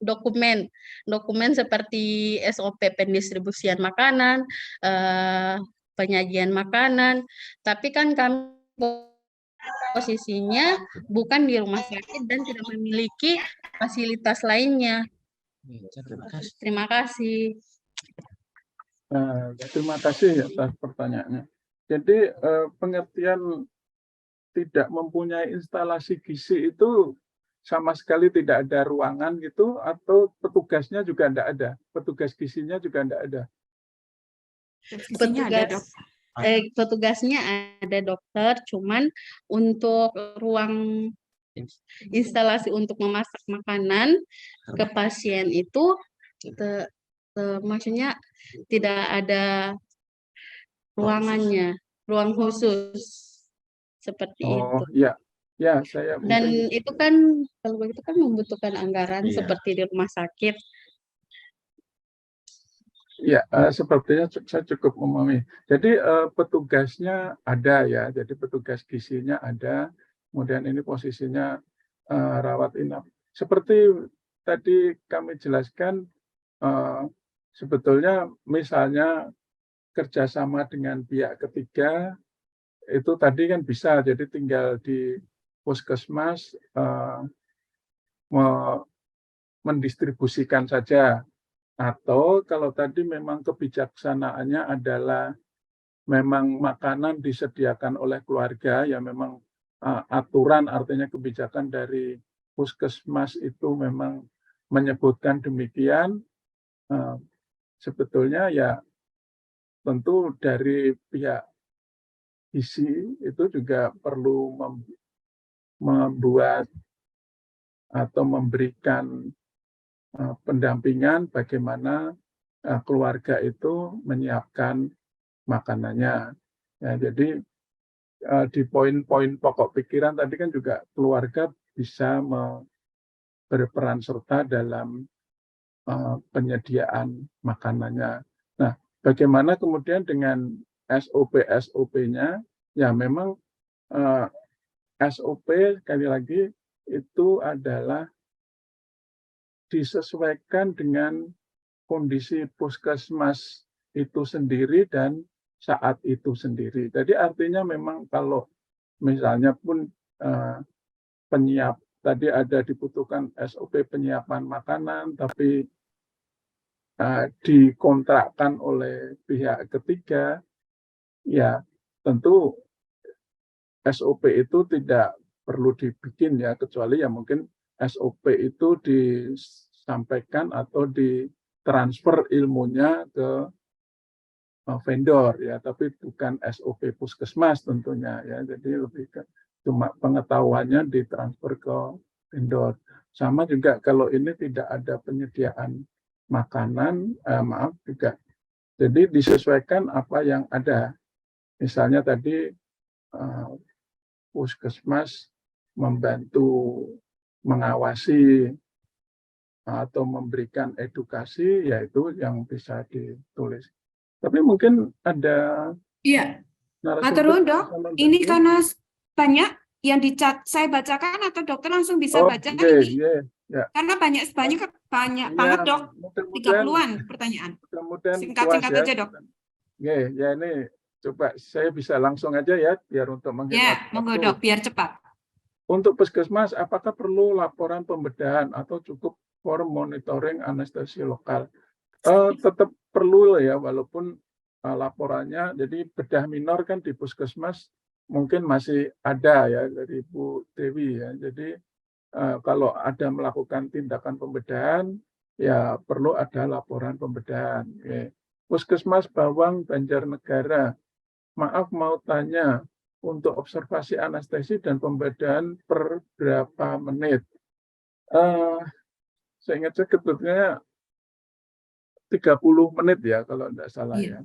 Speaker 2: dokumen seperti SOP pendistribusian makanan, penyajian makanan, tapi kan kami posisinya bukan di rumah sakit dan tidak memiliki fasilitas lainnya. Terima kasih.
Speaker 3: Terima kasih atas pertanyaannya. Jadi pengertian tidak mempunyai instalasi gizi itu sama sekali tidak ada ruangan gitu, atau petugasnya juga tidak ada, petugas gizinya juga tidak ada.
Speaker 1: Gizinya ada, Dok.
Speaker 2: Petugasnya ada dokter, cuman untuk ruang instalasi untuk memasak makanan ke pasien itu maksudnya tidak ada ruangannya, ruang khusus seperti itu.
Speaker 3: Oh ya saya
Speaker 2: Dan
Speaker 3: mungkin
Speaker 2: itu kan kalau begitu kan membutuhkan anggaran seperti di rumah sakit.
Speaker 3: ya sepertinya saya cukup memahami. Jadi petugasnya ada ya, jadi petugas gizinya ada. Kemudian ini posisinya rawat inap. Seperti tadi kami jelaskan, sebetulnya misalnya kerjasama dengan pihak ketiga itu tadi kan bisa, jadi tinggal di puskesmas mendistribusikan saja, atau kalau tadi memang kebijaksanaannya adalah memang makanan disediakan oleh keluarga, ya memang aturan artinya kebijakan dari puskesmas itu memang menyebutkan demikian, sebetulnya ya tentu dari pihak gizi itu juga perlu membuat atau memberikan pendampingan bagaimana keluarga itu menyiapkan makanannya. Ya, jadi di poin-poin pokok pikiran tadi kan juga keluarga bisa berperan serta dalam penyediaan makanannya. Nah, bagaimana kemudian dengan SOP-nya? Ya memang SOP sekali lagi itu adalah disesuaikan dengan kondisi puskesmas itu sendiri dan saat itu sendiri. Jadi artinya memang kalau misalnya pun tadi ada dibutuhkan SOP penyiapan makanan, tapi dikontrakkan oleh pihak ketiga, ya tentu SOP itu tidak perlu dibikin ya, kecuali ya mungkin SOP itu disampaikan atau ditransfer ilmunya ke vendor ya, tapi bukan SOP puskesmas tentunya ya. Jadi lebih ke cuma pengetahuannya ditransfer ke vendor. Sama juga kalau ini tidak ada penyediaan makanan, maaf juga. Jadi disesuaikan apa yang ada. Misalnya tadi puskesmas membantu mengawasi atau memberikan edukasi, yaitu yang bisa ditulis. Tapi mungkin ada
Speaker 1: Iya, Matur
Speaker 3: narasumber
Speaker 1: nuwun, Dok.
Speaker 3: yang mau
Speaker 1: Ini
Speaker 3: membantu.
Speaker 1: karena banyak yang dicat saya bacakan atau dokter langsung bisa
Speaker 3: Oh,
Speaker 1: baca
Speaker 3: iya,
Speaker 1: ini?
Speaker 3: ya.
Speaker 1: Karena banyak banget,
Speaker 3: Iya,
Speaker 1: banget, Dok.
Speaker 3: mudah-mudahan
Speaker 1: 30-an pertanyaan.
Speaker 3: puas
Speaker 1: Singkat-singkat
Speaker 3: ya.
Speaker 1: aja, Dok.
Speaker 3: Ya ini coba saya bisa langsung aja ya, biar untuk menghemat
Speaker 1: Ya, monggo,
Speaker 3: waktu.
Speaker 1: Dok, biar cepat.
Speaker 3: Untuk puskesmas, apakah perlu laporan pembedahan atau cukup form monitoring anestesi lokal? Tetap perlu ya, walaupun laporannya, jadi bedah minor kan di puskesmas mungkin masih ada ya dari Bu Dewi ya. Jadi kalau ada melakukan tindakan pembedahan, ya perlu ada laporan pembedahan. Okay. Puskesmas Bawang Banjarnegara, maaf mau tanya, untuk observasi anestesi dan pembedahan per berapa menit? Saya ingat sebetulnya 30 menit ya kalau tidak salah ya.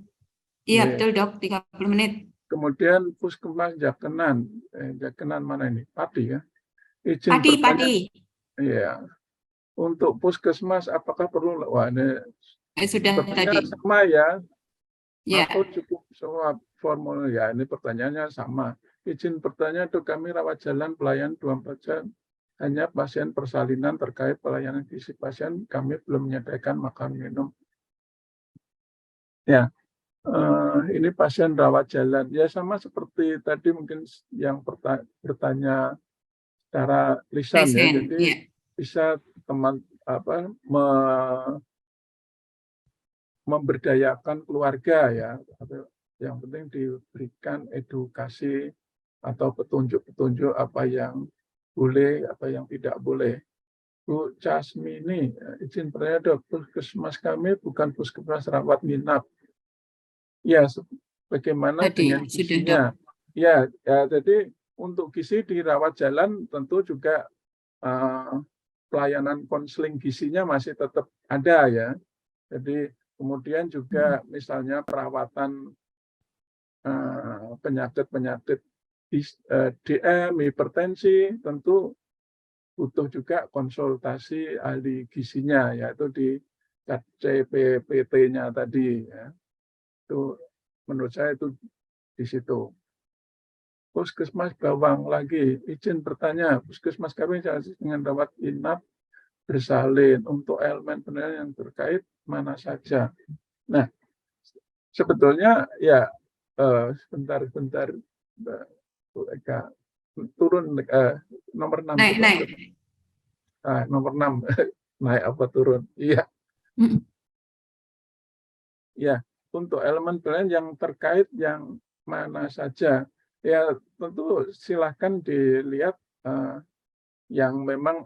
Speaker 1: Iya, betul, Dok, 30 menit.
Speaker 3: Kemudian puskesmas Jakenan, Jakenan mana ini? Pati ya. Izin
Speaker 1: Padi.
Speaker 3: Iya. Untuk puskesmas apakah perlu? Wah, ini
Speaker 1: Sudah
Speaker 3: sepertinya
Speaker 1: tadi.
Speaker 3: sama ya.
Speaker 1: Ya.
Speaker 3: Atau cukup semua formulir ya, ini pertanyaannya sama. Izin bertanya, Dok, kami rawat jalan pelayan 24 jam, hanya pasien persalinan terkait pelayanan gizi pasien, kami belum menyediakan makan minum. Ya, ini pasien rawat jalan. Ya sama seperti tadi mungkin yang bertanya secara lisan ya.
Speaker 1: Pasien,
Speaker 3: Jadi
Speaker 1: ya.
Speaker 3: bisa teman memberdayakan keluarga ya. Yang penting diberikan edukasi atau petunjuk-petunjuk apa yang boleh, apa yang tidak boleh. Bu Casmini, izin bertanya dok, puskesmas kami bukan puskesmas rawat inap. Ya, bagaimana
Speaker 1: Tadi
Speaker 3: dengan
Speaker 1: sudah, Dok.
Speaker 3: gizinya? Ya, jadi untuk gizi di rawat jalan tentu juga pelayanan konseling gizinya masih tetap ada ya. Jadi kemudian juga misalnya perawatan penyakit-penyakit DM, hipertensi, tentu butuh juga konsultasi ahli gizinya, yaitu di CPPT-nya tadi. Ya. Itu menurut saya itu di situ. Puskesmas Bawang lagi, izin bertanya, puskesmas kami dengan rawat inap bersalin untuk elemen penilaian yang terkait mana saja. Nah, sebetulnya ya sebentar Bu Eka turun nomor 6
Speaker 1: Naik,
Speaker 3: coba.
Speaker 1: naik.
Speaker 3: Nomor 6 naik apa turun? Iya. Ya, untuk elemen penilaian yang terkait yang mana saja. Ya, tentu silahkan dilihat yang memang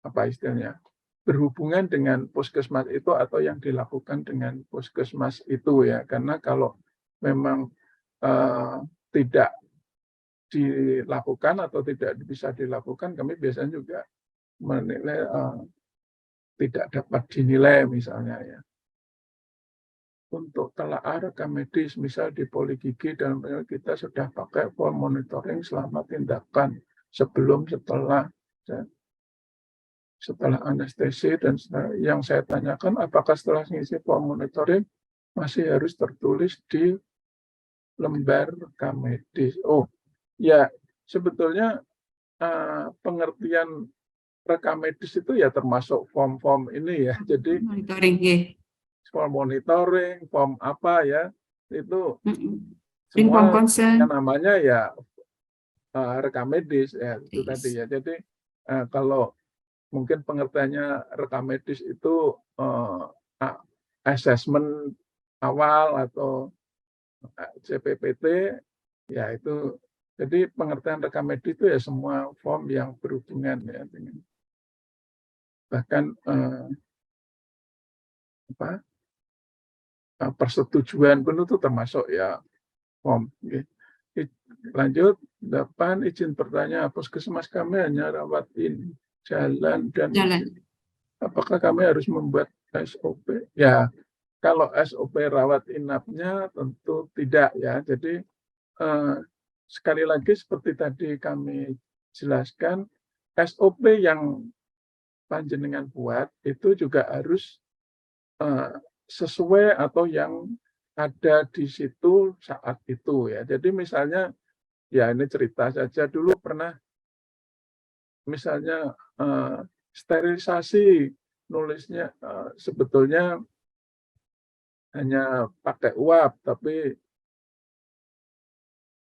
Speaker 3: apa istilahnya berhubungan dengan puskesmas itu atau yang dilakukan dengan puskesmas itu ya. Karena kalau memang tidak dilakukan atau tidak bisa dilakukan, kami biasanya juga menilai tidak dapat dinilai misalnya ya. Untuk telaah rekam medis, misal di poligigi dan kita sudah pakai form monitoring selama tindakan sebelum, setelah anestesi, dan yang saya tanyakan apakah setelah mengisi form monitoring masih harus tertulis di lembar rekam medis. Oh ya, sebetulnya pengertian rekam medis itu ya termasuk form-form ini ya. Jadi
Speaker 1: Monitoring, ya.
Speaker 3: form monitoring, form apa ya, itu
Speaker 1: Inform
Speaker 3: semua
Speaker 1: consent.
Speaker 3: yang namanya ya rekam medis ya itu tadi ya. Jadi kalau mungkin pengertiannya rekam medis itu assessment awal atau CPPT ya itu. Jadi pengertian rekam medis itu ya semua form yang berhubungan ya dengan bahkan persetujuan pun itu termasuk ya form. Lanjut, 8 izin bertanya, puskesmas kami hanya rawat jalan dan apakah kami harus membuat SOP? Ya, kalau SOP rawat inapnya tentu tidak ya. Jadi sekali lagi seperti tadi kami jelaskan, SOP yang panjenengan buat itu juga harus sesuai atau yang ada di situ saat itu ya. Jadi misalnya ya ini cerita saja, dulu pernah misalnya sterilisasi, nulisnya sebetulnya hanya pakai uap, tapi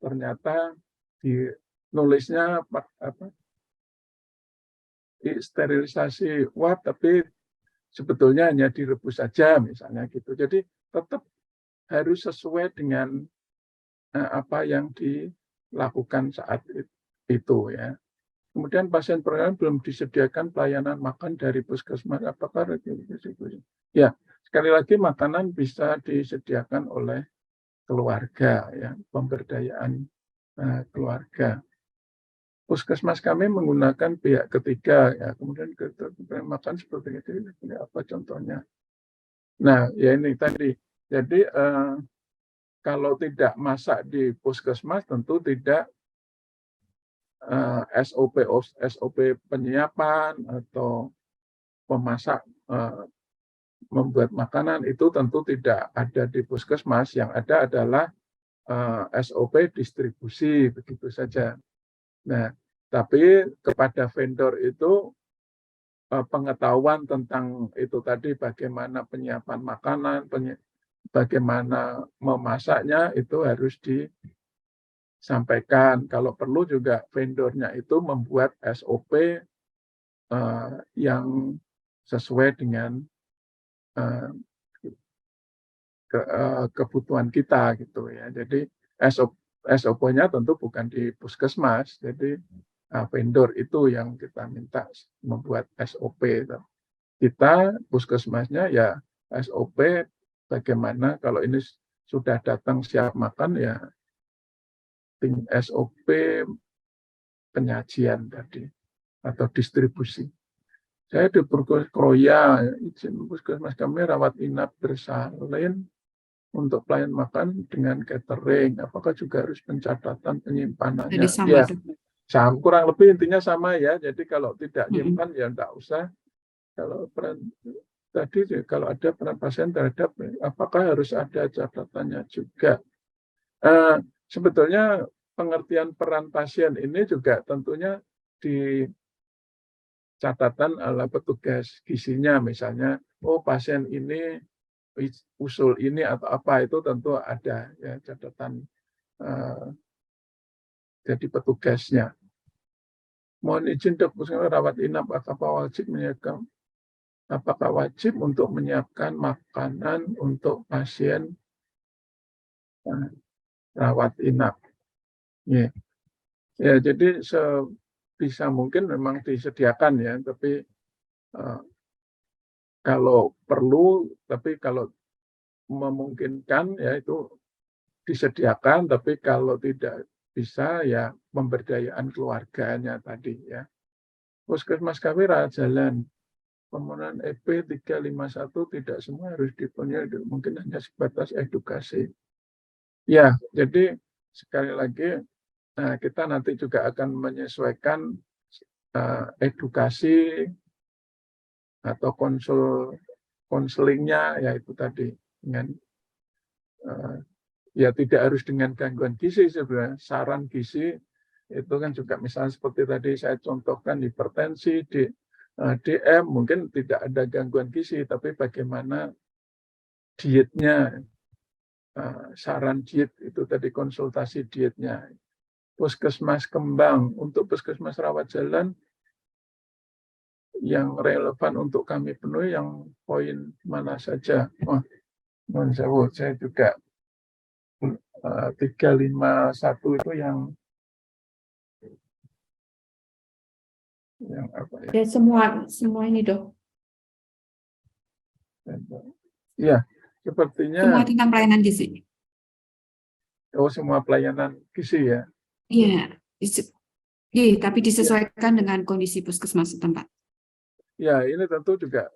Speaker 3: ternyata di nulisnya sterilisasi uap, tapi sebetulnya hanya direbus saja misalnya gitu. Jadi tetap harus sesuai dengan apa yang dilakukan saat itu ya. Kemudian pasien perempuan belum disediakan pelayanan makan dari puskesmas. Apakah ya, sekali lagi makanan bisa disediakan oleh keluarga ya, pemberdayaan keluarga. Puskesmas kami menggunakan pihak ketiga ya, kemudian kita makan seperti itu. Ini apa contohnya? Nah, ya ini tadi. Jadi kalau tidak masak di puskesmas tentu tidak SOP penyiapan atau memasak membuat makanan itu tentu tidak ada di puskesmas. Yang ada adalah SOP distribusi begitu saja. Nah, tapi kepada vendor itu pengetahuan tentang itu tadi bagaimana penyiapan makanan, bagaimana memasaknya itu harus disampaikan. Kalau perlu juga vendornya itu membuat SOP yang sesuai dengan kebutuhan kita gitu ya. Jadi SOP-nya tentu bukan di puskesmas, jadi vendor itu yang kita minta membuat SOP. Kita puskesmasnya ya SOP bagaimana kalau ini sudah datang siap makan ya tim SOP penyajian tadi atau distribusi. Saya di Purkroya, izin puskesmas kami rawat inap bersalin untuk pelayan makan dengan catering. Apakah juga harus pencatatan penyimpanannya?
Speaker 1: Jadi sama
Speaker 3: Ya,
Speaker 1: Dok.
Speaker 3: kurang lebih intinya sama ya. Jadi kalau tidak nyimpan ya enggak usah. Kalau peran tadi kalau ada peran pasien terhadap apakah harus ada catatannya juga. Sebetulnya pengertian peran pasien ini juga tentunya di catatan ala petugas gizinya, misalnya pasien ini usul ini atau apa, itu tentu ada ya catatan jadi petugasnya. Mohon izin Dok, rawat inap apakah wajib untuk menyiapkan makanan untuk pasien rawat inap? Ya, jadi sebisa mungkin memang disediakan ya, tapi kalau perlu, tapi kalau memungkinkan ya itu disediakan, tapi kalau tidak bisa ya pemberdayaan keluarganya tadi ya. Puskesmas kami rawat jalan, permohonan EP 351 tidak semua harus dipenuhi, mungkin hanya sebatas edukasi. Ya, jadi sekali lagi kita nanti juga akan menyesuaikan edukasi atau konselingnya, yaitu tadi dengan ya tidak harus dengan gangguan gizi sebenarnya. Saran gizi itu kan juga misalnya seperti tadi saya contohkan hipertensi, DM, mungkin tidak ada gangguan gizi, tapi bagaimana dietnya, saran diet itu tadi, konsultasi dietnya. Puskesmas kembang, untuk puskesmas rawat jalan yang relevan untuk kami penuhi yang poin mana saja. Mohon saya juga 351 itu yang apa ya?
Speaker 1: Ya semua ini Dok.
Speaker 3: Ya, sepertinya
Speaker 1: Semua tentang pelayanan gizi.
Speaker 3: semua pelayanan gizi ya.
Speaker 1: Iya, tapi disesuaikan dengan kondisi puskesmas setempat.
Speaker 3: Ya, ini tentu juga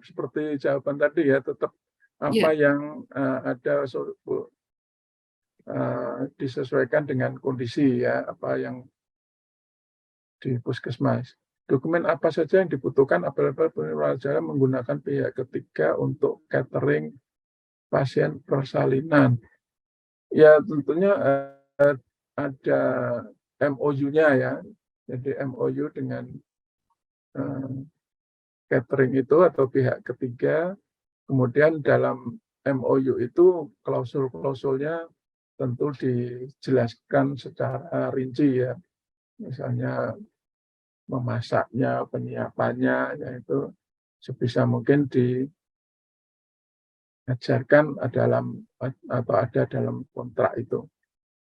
Speaker 3: seperti jawaban tadi ya, tetap apa yang ada disesuaikan dengan kondisi ya, apa yang di puskesmas. Dokumen apa saja yang dibutuhkan apabila penyelenggara menggunakan pihak ketiga untuk catering pasien persalinan? Ya, tentunya ada MOU-nya ya. Jadi MOU dengan catering itu atau pihak ketiga. Kemudian dalam MOU itu klausul-klausulnya tentu dijelaskan secara rinci ya. Misalnya memasaknya, penyiapannya, yaitu sebisa mungkin diajarkan dalam atau ada dalam kontrak itu.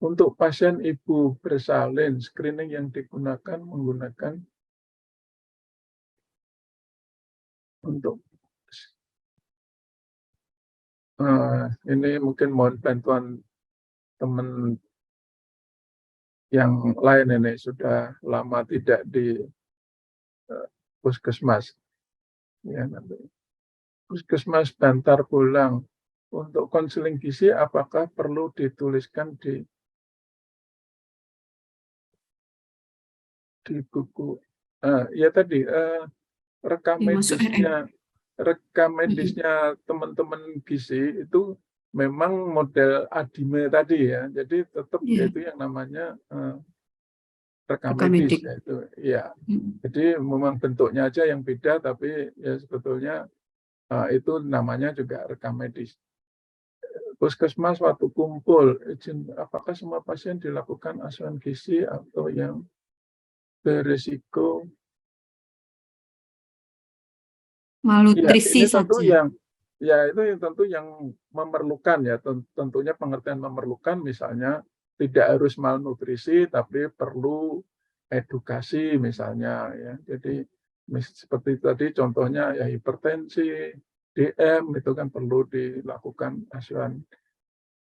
Speaker 3: Untuk pasien ibu bersalin, screening yang digunakan menggunakan untuk ini mungkin mohon bantuan teman yang lain, ini sudah lama tidak di puskesmas. Ya, nanti. Puskesmas Bantar Bolang, untuk konseling gizi apakah perlu dituliskan di buku? Ya tadi rekam medisnya teman-teman gizi itu memang model ADIME tadi ya, jadi tetap yaitu yang namanya rekam medis yaitu ya. Jadi memang bentuknya aja yang beda, tapi ya sebetulnya itu namanya juga rekam medis. puskesmas waktu kumpul, izin apakah semua pasien dilakukan asuhan gizi atau yang berisiko? Ya,
Speaker 1: Malnutrisi
Speaker 3: ini tentu
Speaker 1: saja.
Speaker 3: itu yang tentu yang memerlukan ya, tentunya pengertian memerlukan misalnya tidak harus malnutrisi tapi perlu edukasi misalnya ya. Jadi seperti tadi contohnya ya hipertensi, DM itu kan perlu dilakukan asuhan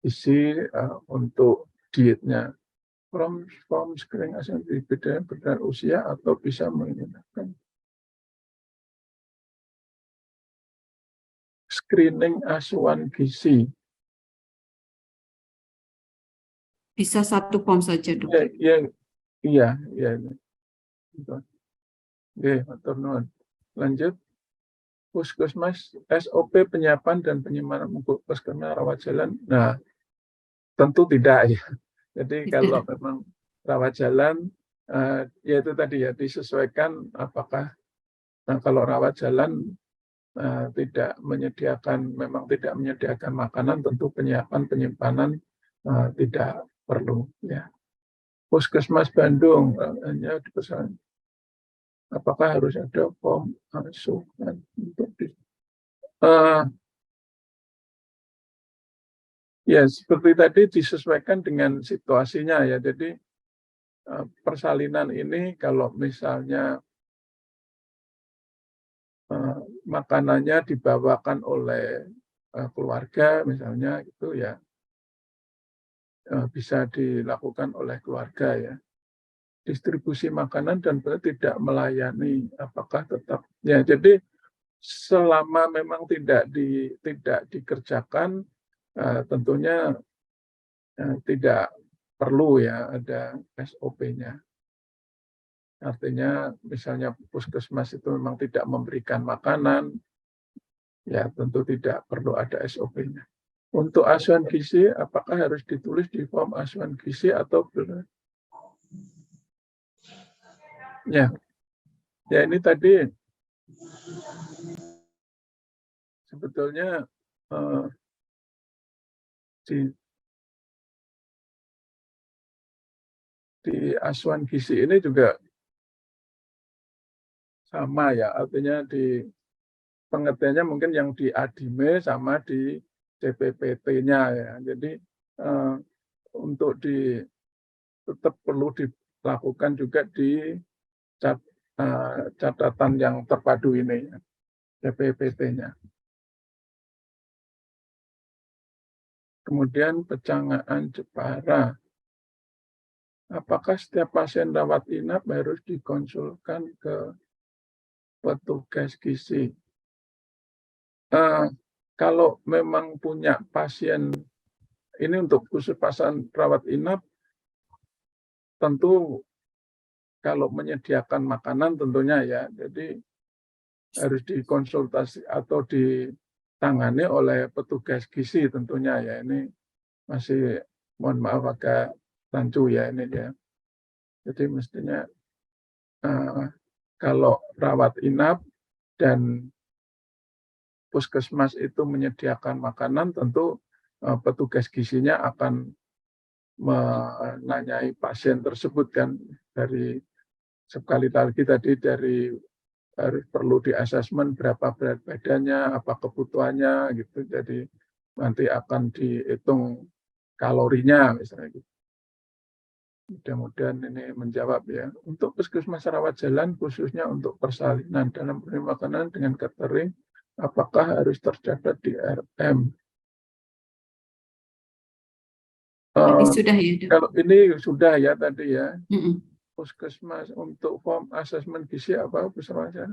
Speaker 3: gizi untuk dietnya. From screening asuhan gizi beda usia atau bisa menggunakan screening asuhan gizi.
Speaker 1: Bisa 1 POM saja, Dok.
Speaker 3: Iya. Oke, matur nuwun. Lanjut. Puskesmas SOP penyiapan dan penyimpanan untuk puskesmas rawat jalan. Nah, tentu tidak ya. Jadi kalau memang rawat jalan, ya itu tadi ya disesuaikan apakah kalau rawat jalan memang tidak menyediakan makanan, tentu penyimpanan tidak perlu ya. Puskesmas Bandung hanya dipesan apakah harus ada POM asuhan untuk ya seperti tadi disesuaikan dengan situasinya ya. Jadi persalinan ini kalau misalnya makanannya dibawakan oleh keluarga misalnya itu ya bisa dilakukan oleh keluarga ya. Distribusi makanan dan tidak melayani apakah tetap ya. Jadi selama memang tidak dikerjakan tentunya tidak perlu ya ada SOP-nya. Artinya misalnya puskesmas itu memang tidak memberikan makanan, ya tentu tidak perlu ada SOP-nya. Untuk asuhan gizi, apakah harus ditulis di form asuhan gizi atau belum? Ya ini tadi sebetulnya di asuhan gizi ini juga sama ya, artinya di pengertiannya mungkin yang di ADIME sama di CPPT-nya ya. Jadi untuk tetap perlu dilakukan juga di catatan yang terpadu ini ya, CPPT-nya. Kemudian Pecangaan Jepara. Apakah setiap pasien rawat inap harus dikonsulkan ke petugas gizi? Kalau memang punya pasien, ini untuk khusus pasien rawat inap, tentu kalau menyediakan makanan tentunya ya, jadi harus dikonsultasi atau ditangani oleh petugas gizi tentunya ya. Ini masih mohon maaf agak rancu ya ini ya. Jadi mestinya kalau rawat inap dan puskesmas itu menyediakan makanan, tentu petugas gizinya akan menanyai pasien tersebut kan, dari sekali lagi tadi dari harus perlu di asesmen berapa berat badannya, apa kebutuhannya gitu. Jadi nanti akan dihitung kalorinya misalnya gitu. Mudah-mudahan ini menjawab ya. Untuk puskesmas rawat jalan khususnya untuk persalinan dalam penerima makanan dengan catering, apakah harus tercatat di RM?
Speaker 1: Sudah ya, Dok.
Speaker 3: Kalau ini sudah ya tadi ya. Puskesmas untuk form asesmen gizi apa bersama saya?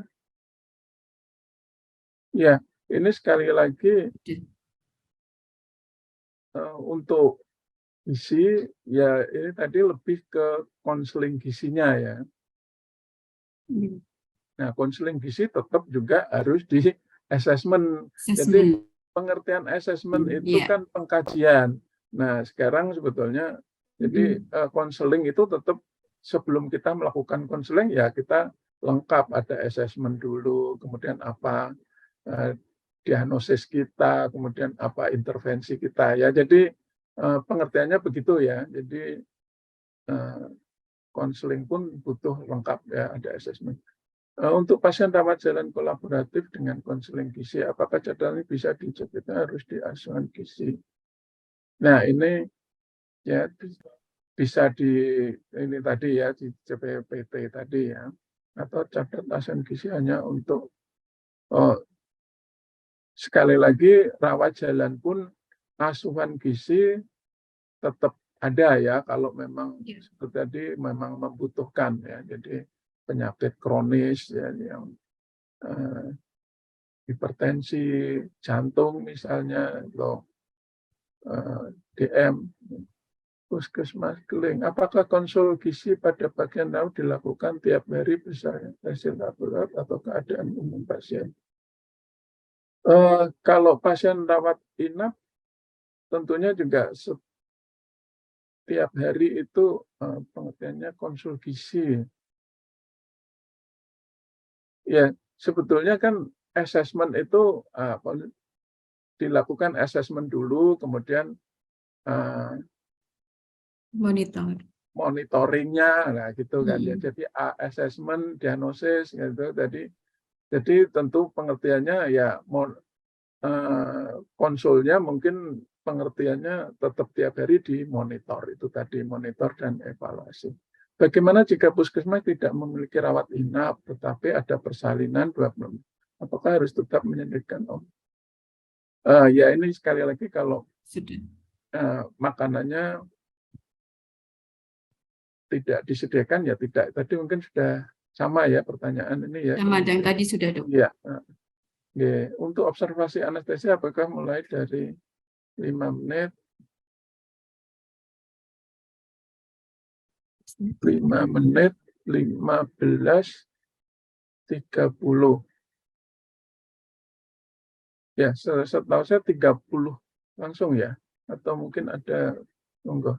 Speaker 3: Ya, ini sekali lagi untuk gizi ya ini tadi lebih ke konseling gizinya ya. Nah, konseling gizi tetap juga harus di assessment. Jadi pengertian assessment itu kan pengkajian. Nah, sekarang sebetulnya jadi konseling itu tetap sebelum kita melakukan konseling ya kita lengkap ada assessment dulu, kemudian apa diagnosis kita, kemudian apa intervensi kita ya. Jadi pengertiannya begitu ya. Jadi konseling pun butuh lengkap ya, ada asesmen. Untuk pasien rawat jalan kolaboratif dengan konseling gizi, apakah cadang ini bisa dicek? Kita harus di asuhan gizi. Nah ini ya bisa di ini tadi ya, di CPPT tadi ya, atau catat asuhan gizi hanya untuk sekali lagi rawat jalan pun asuhan gizi tetap ada ya kalau memang seperti tadi memang membutuhkan ya. Jadi penyakit kronis ya yang hipertensi jantung misalnya atau DM, puskesmas keliling. Apakah konsul gizi pada bagian laut dilakukan tiap hari misalnya hasil laboratorium atau keadaan umum pasien? Kalau pasien rawat inap tentunya juga setiap hari itu pengertiannya konsul gizi. Ya, sebetulnya kan asesmen itu dilakukan asesmen dulu, kemudian monitoringnya, nah gitu kan ya. Jadi asesmen, diagnosis, gitu. Jadi tentu pengertiannya ya konsulnya mungkin pengertiannya tetap tiap hari dimonitor, itu tadi monitor dan evaluasi. Bagaimana jika puskesmas tidak memiliki rawat inap, tetapi ada persalinan 20? Apakah harus tetap menyediakan ya ini sekali lagi kalau makanannya tidak disediakan ya tidak. Tadi mungkin sudah sama ya pertanyaan ini ya.
Speaker 1: Sama yang tadi sudah, Dok.
Speaker 3: Ya. Untuk observasi anestesia apakah mulai dari 5 menit 15:30 ya, setahu saya 30 langsung ya, atau mungkin ada monggo.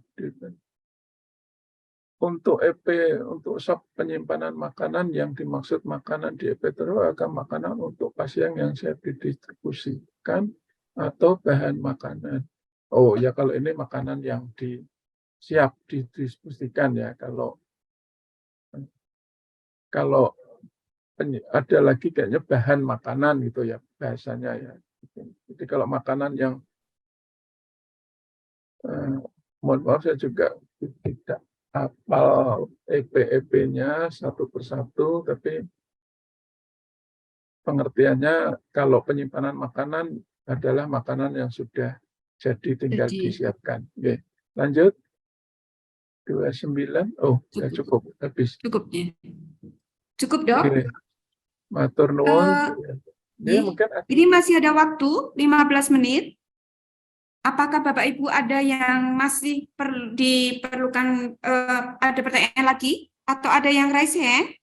Speaker 3: Untuk EP, untuk sop penyimpanan makanan yang dimaksud makanan di EP akan makanan untuk pasien yang siap didistribusikan atau bahan makanan. Oh ya, kalau ini makanan yang siap didistribusikan ya. Kalau ada lagi kayaknya bahan makanan gitu ya bahasanya ya. Jadi kalau makanan yang mohon maaf saya juga tidak hafal EP-nya satu persatu, tapi pengertiannya kalau penyimpanan makanan adalah makanan yang sudah jadi tinggal disiapkan. Oke, lanjut. 29. Oh, ya cukup habis.
Speaker 1: Cukup ya. Cukup, Dok.
Speaker 3: Oke. Matur nuwun. Mungkin
Speaker 1: ini masih ada waktu 15 menit. Apakah Bapak Ibu ada yang masih diperlukan ada pertanyaan lagi atau ada yang raise hand?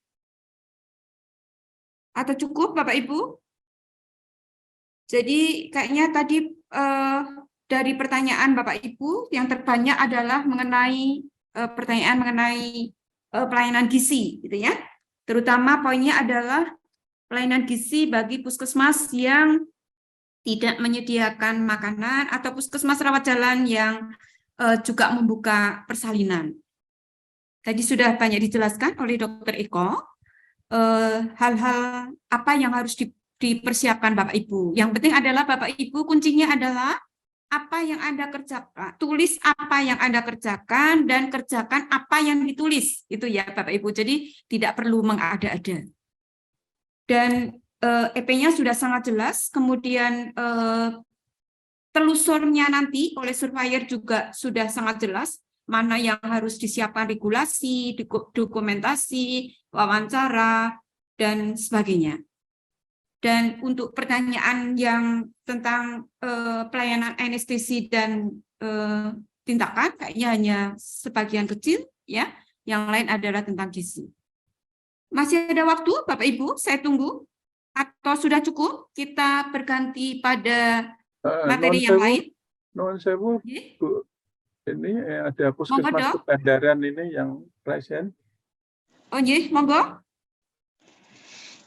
Speaker 1: Atau cukup Bapak Ibu? Jadi kayaknya tadi dari pertanyaan Bapak Ibu yang terbanyak adalah mengenai pertanyaan mengenai pelayanan gizi gitu ya. Terutama poinnya adalah pelayanan gizi bagi puskesmas yang tidak menyediakan makanan atau puskesmas rawat jalan yang juga membuka persalinan. Tadi sudah banyak dijelaskan oleh Dr. Eko hal-hal apa yang harus dipersiapkan Bapak Ibu. Yang penting adalah Bapak Ibu kuncinya adalah apa yang Anda kerjakan, tulis apa yang Anda kerjakan dan kerjakan apa yang ditulis. Itu ya Bapak Ibu. Jadi tidak perlu mengada-ada. Dan EP-nya sudah sangat jelas, kemudian telusurnya nanti oleh surveyor juga sudah sangat jelas, mana yang harus disiapkan regulasi, dokumentasi, wawancara, dan sebagainya. Dan untuk pertanyaan yang tentang pelayanan anestesi dan tindakan, kayaknya hanya sebagian kecil, ya. Yang lain adalah tentang gizi. Masih ada waktu, Bapak Ibu, saya tunggu. Atau sudah cukup, kita berganti pada materi yang lain.
Speaker 3: Nuwun sewu, Bu. Ini ada puskesmas Pangandaran ini yang present.
Speaker 1: Oh iya, monggo.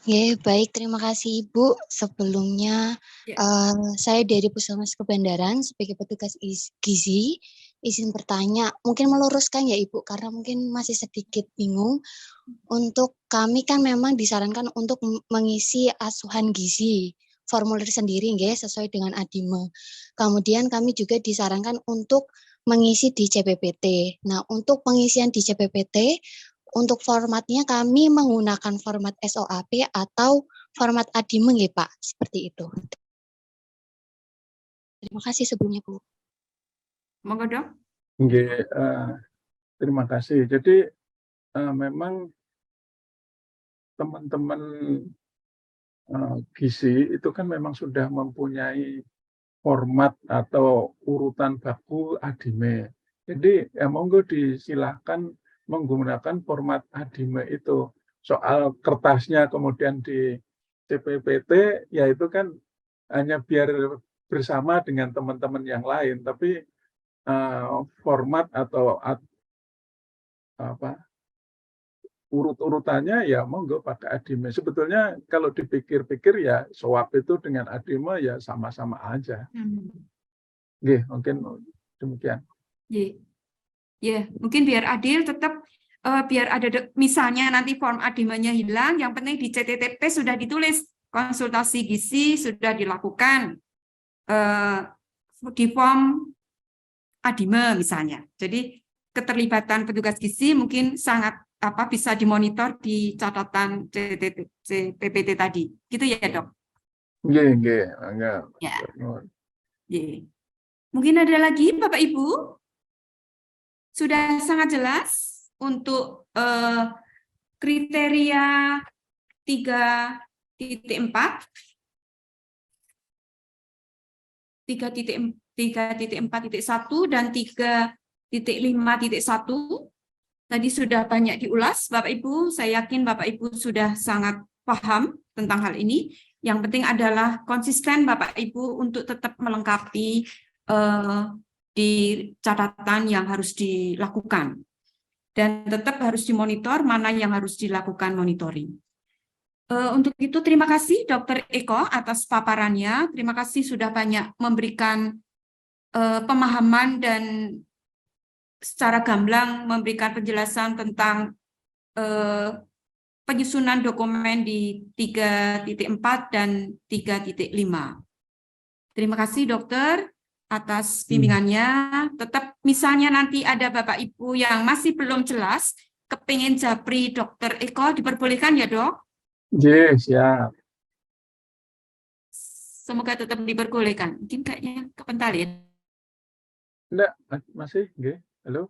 Speaker 7: Ya, baik, terima kasih Ibu. Sebelumnya
Speaker 1: Ya.
Speaker 7: saya dari Puskesmas Kebandaran sebagai petugas gizi izin bertanya, mungkin meluruskan ya Ibu karena mungkin masih sedikit bingung. Untuk kami kan memang disarankan untuk mengisi asuhan gizi formulir sendiri nggih sesuai dengan ADIME. Kemudian kami juga disarankan untuk mengisi di CPPT. Nah, untuk pengisian di CPPT untuk formatnya kami menggunakan format SOAP atau format ADIME nggih, Pak? Seperti itu. Terima kasih sebelumnya, Bu.
Speaker 1: Monggo dok.
Speaker 3: Nggih, terima kasih. Jadi memang teman-teman gizi itu kan memang sudah mempunyai format atau urutan baku ADIME. Jadi ya monggo disilahkan menggunakan format ADIME itu. Soal kertasnya kemudian di CPPT, ya itu kan hanya biar bersama dengan teman-teman yang lain. Tapi format atau urut-urutannya ya monggo pakai ADIME. Sebetulnya kalau dipikir-pikir ya SOAP itu dengan ADIME ya sama-sama aja. Nggih, mungkin demikian.
Speaker 1: Ya, ya, mungkin biar adil tetap biar ada misalnya nanti form ADIME-nya hilang, yang penting di CTTP sudah ditulis konsultasi gizi sudah dilakukan di form ADIME misalnya. Jadi keterlibatan petugas gizi mungkin sangat bisa dimonitor di catatan CPPT tadi. Gitu ya, Dok?
Speaker 3: Nggih, nggih, enggak.
Speaker 1: Ya. Ye. Mungkin ada lagi Bapak Ibu? Sudah sangat jelas untuk kriteria 3.4, 3.4.1 dan 3.5.1. Tadi sudah banyak diulas, Bapak Ibu. Saya yakin Bapak Ibu sudah sangat paham tentang hal ini. Yang penting adalah konsisten Bapak Ibu untuk tetap melengkapi di catatan yang harus dilakukan. Dan tetap harus dimonitor mana yang harus dilakukan monitoring. Untuk itu terima kasih Dr. Eko atas paparannya. Terima kasih sudah banyak memberikan pemahaman dan secara gamblang memberikan penjelasan tentang penyusunan dokumen di 3.4 dan 3.5. Terima kasih dokter atas bimbingannya. Tetap misalnya nanti ada Bapak Ibu yang masih belum jelas, kepingin japri Dokter Eko, diperbolehkan ya dok?
Speaker 3: Yes, siap.
Speaker 1: Semoga tetap diperbolehkan. Mungkin kayaknya kepental ya.
Speaker 3: Enggak, masih, nggih. Halo.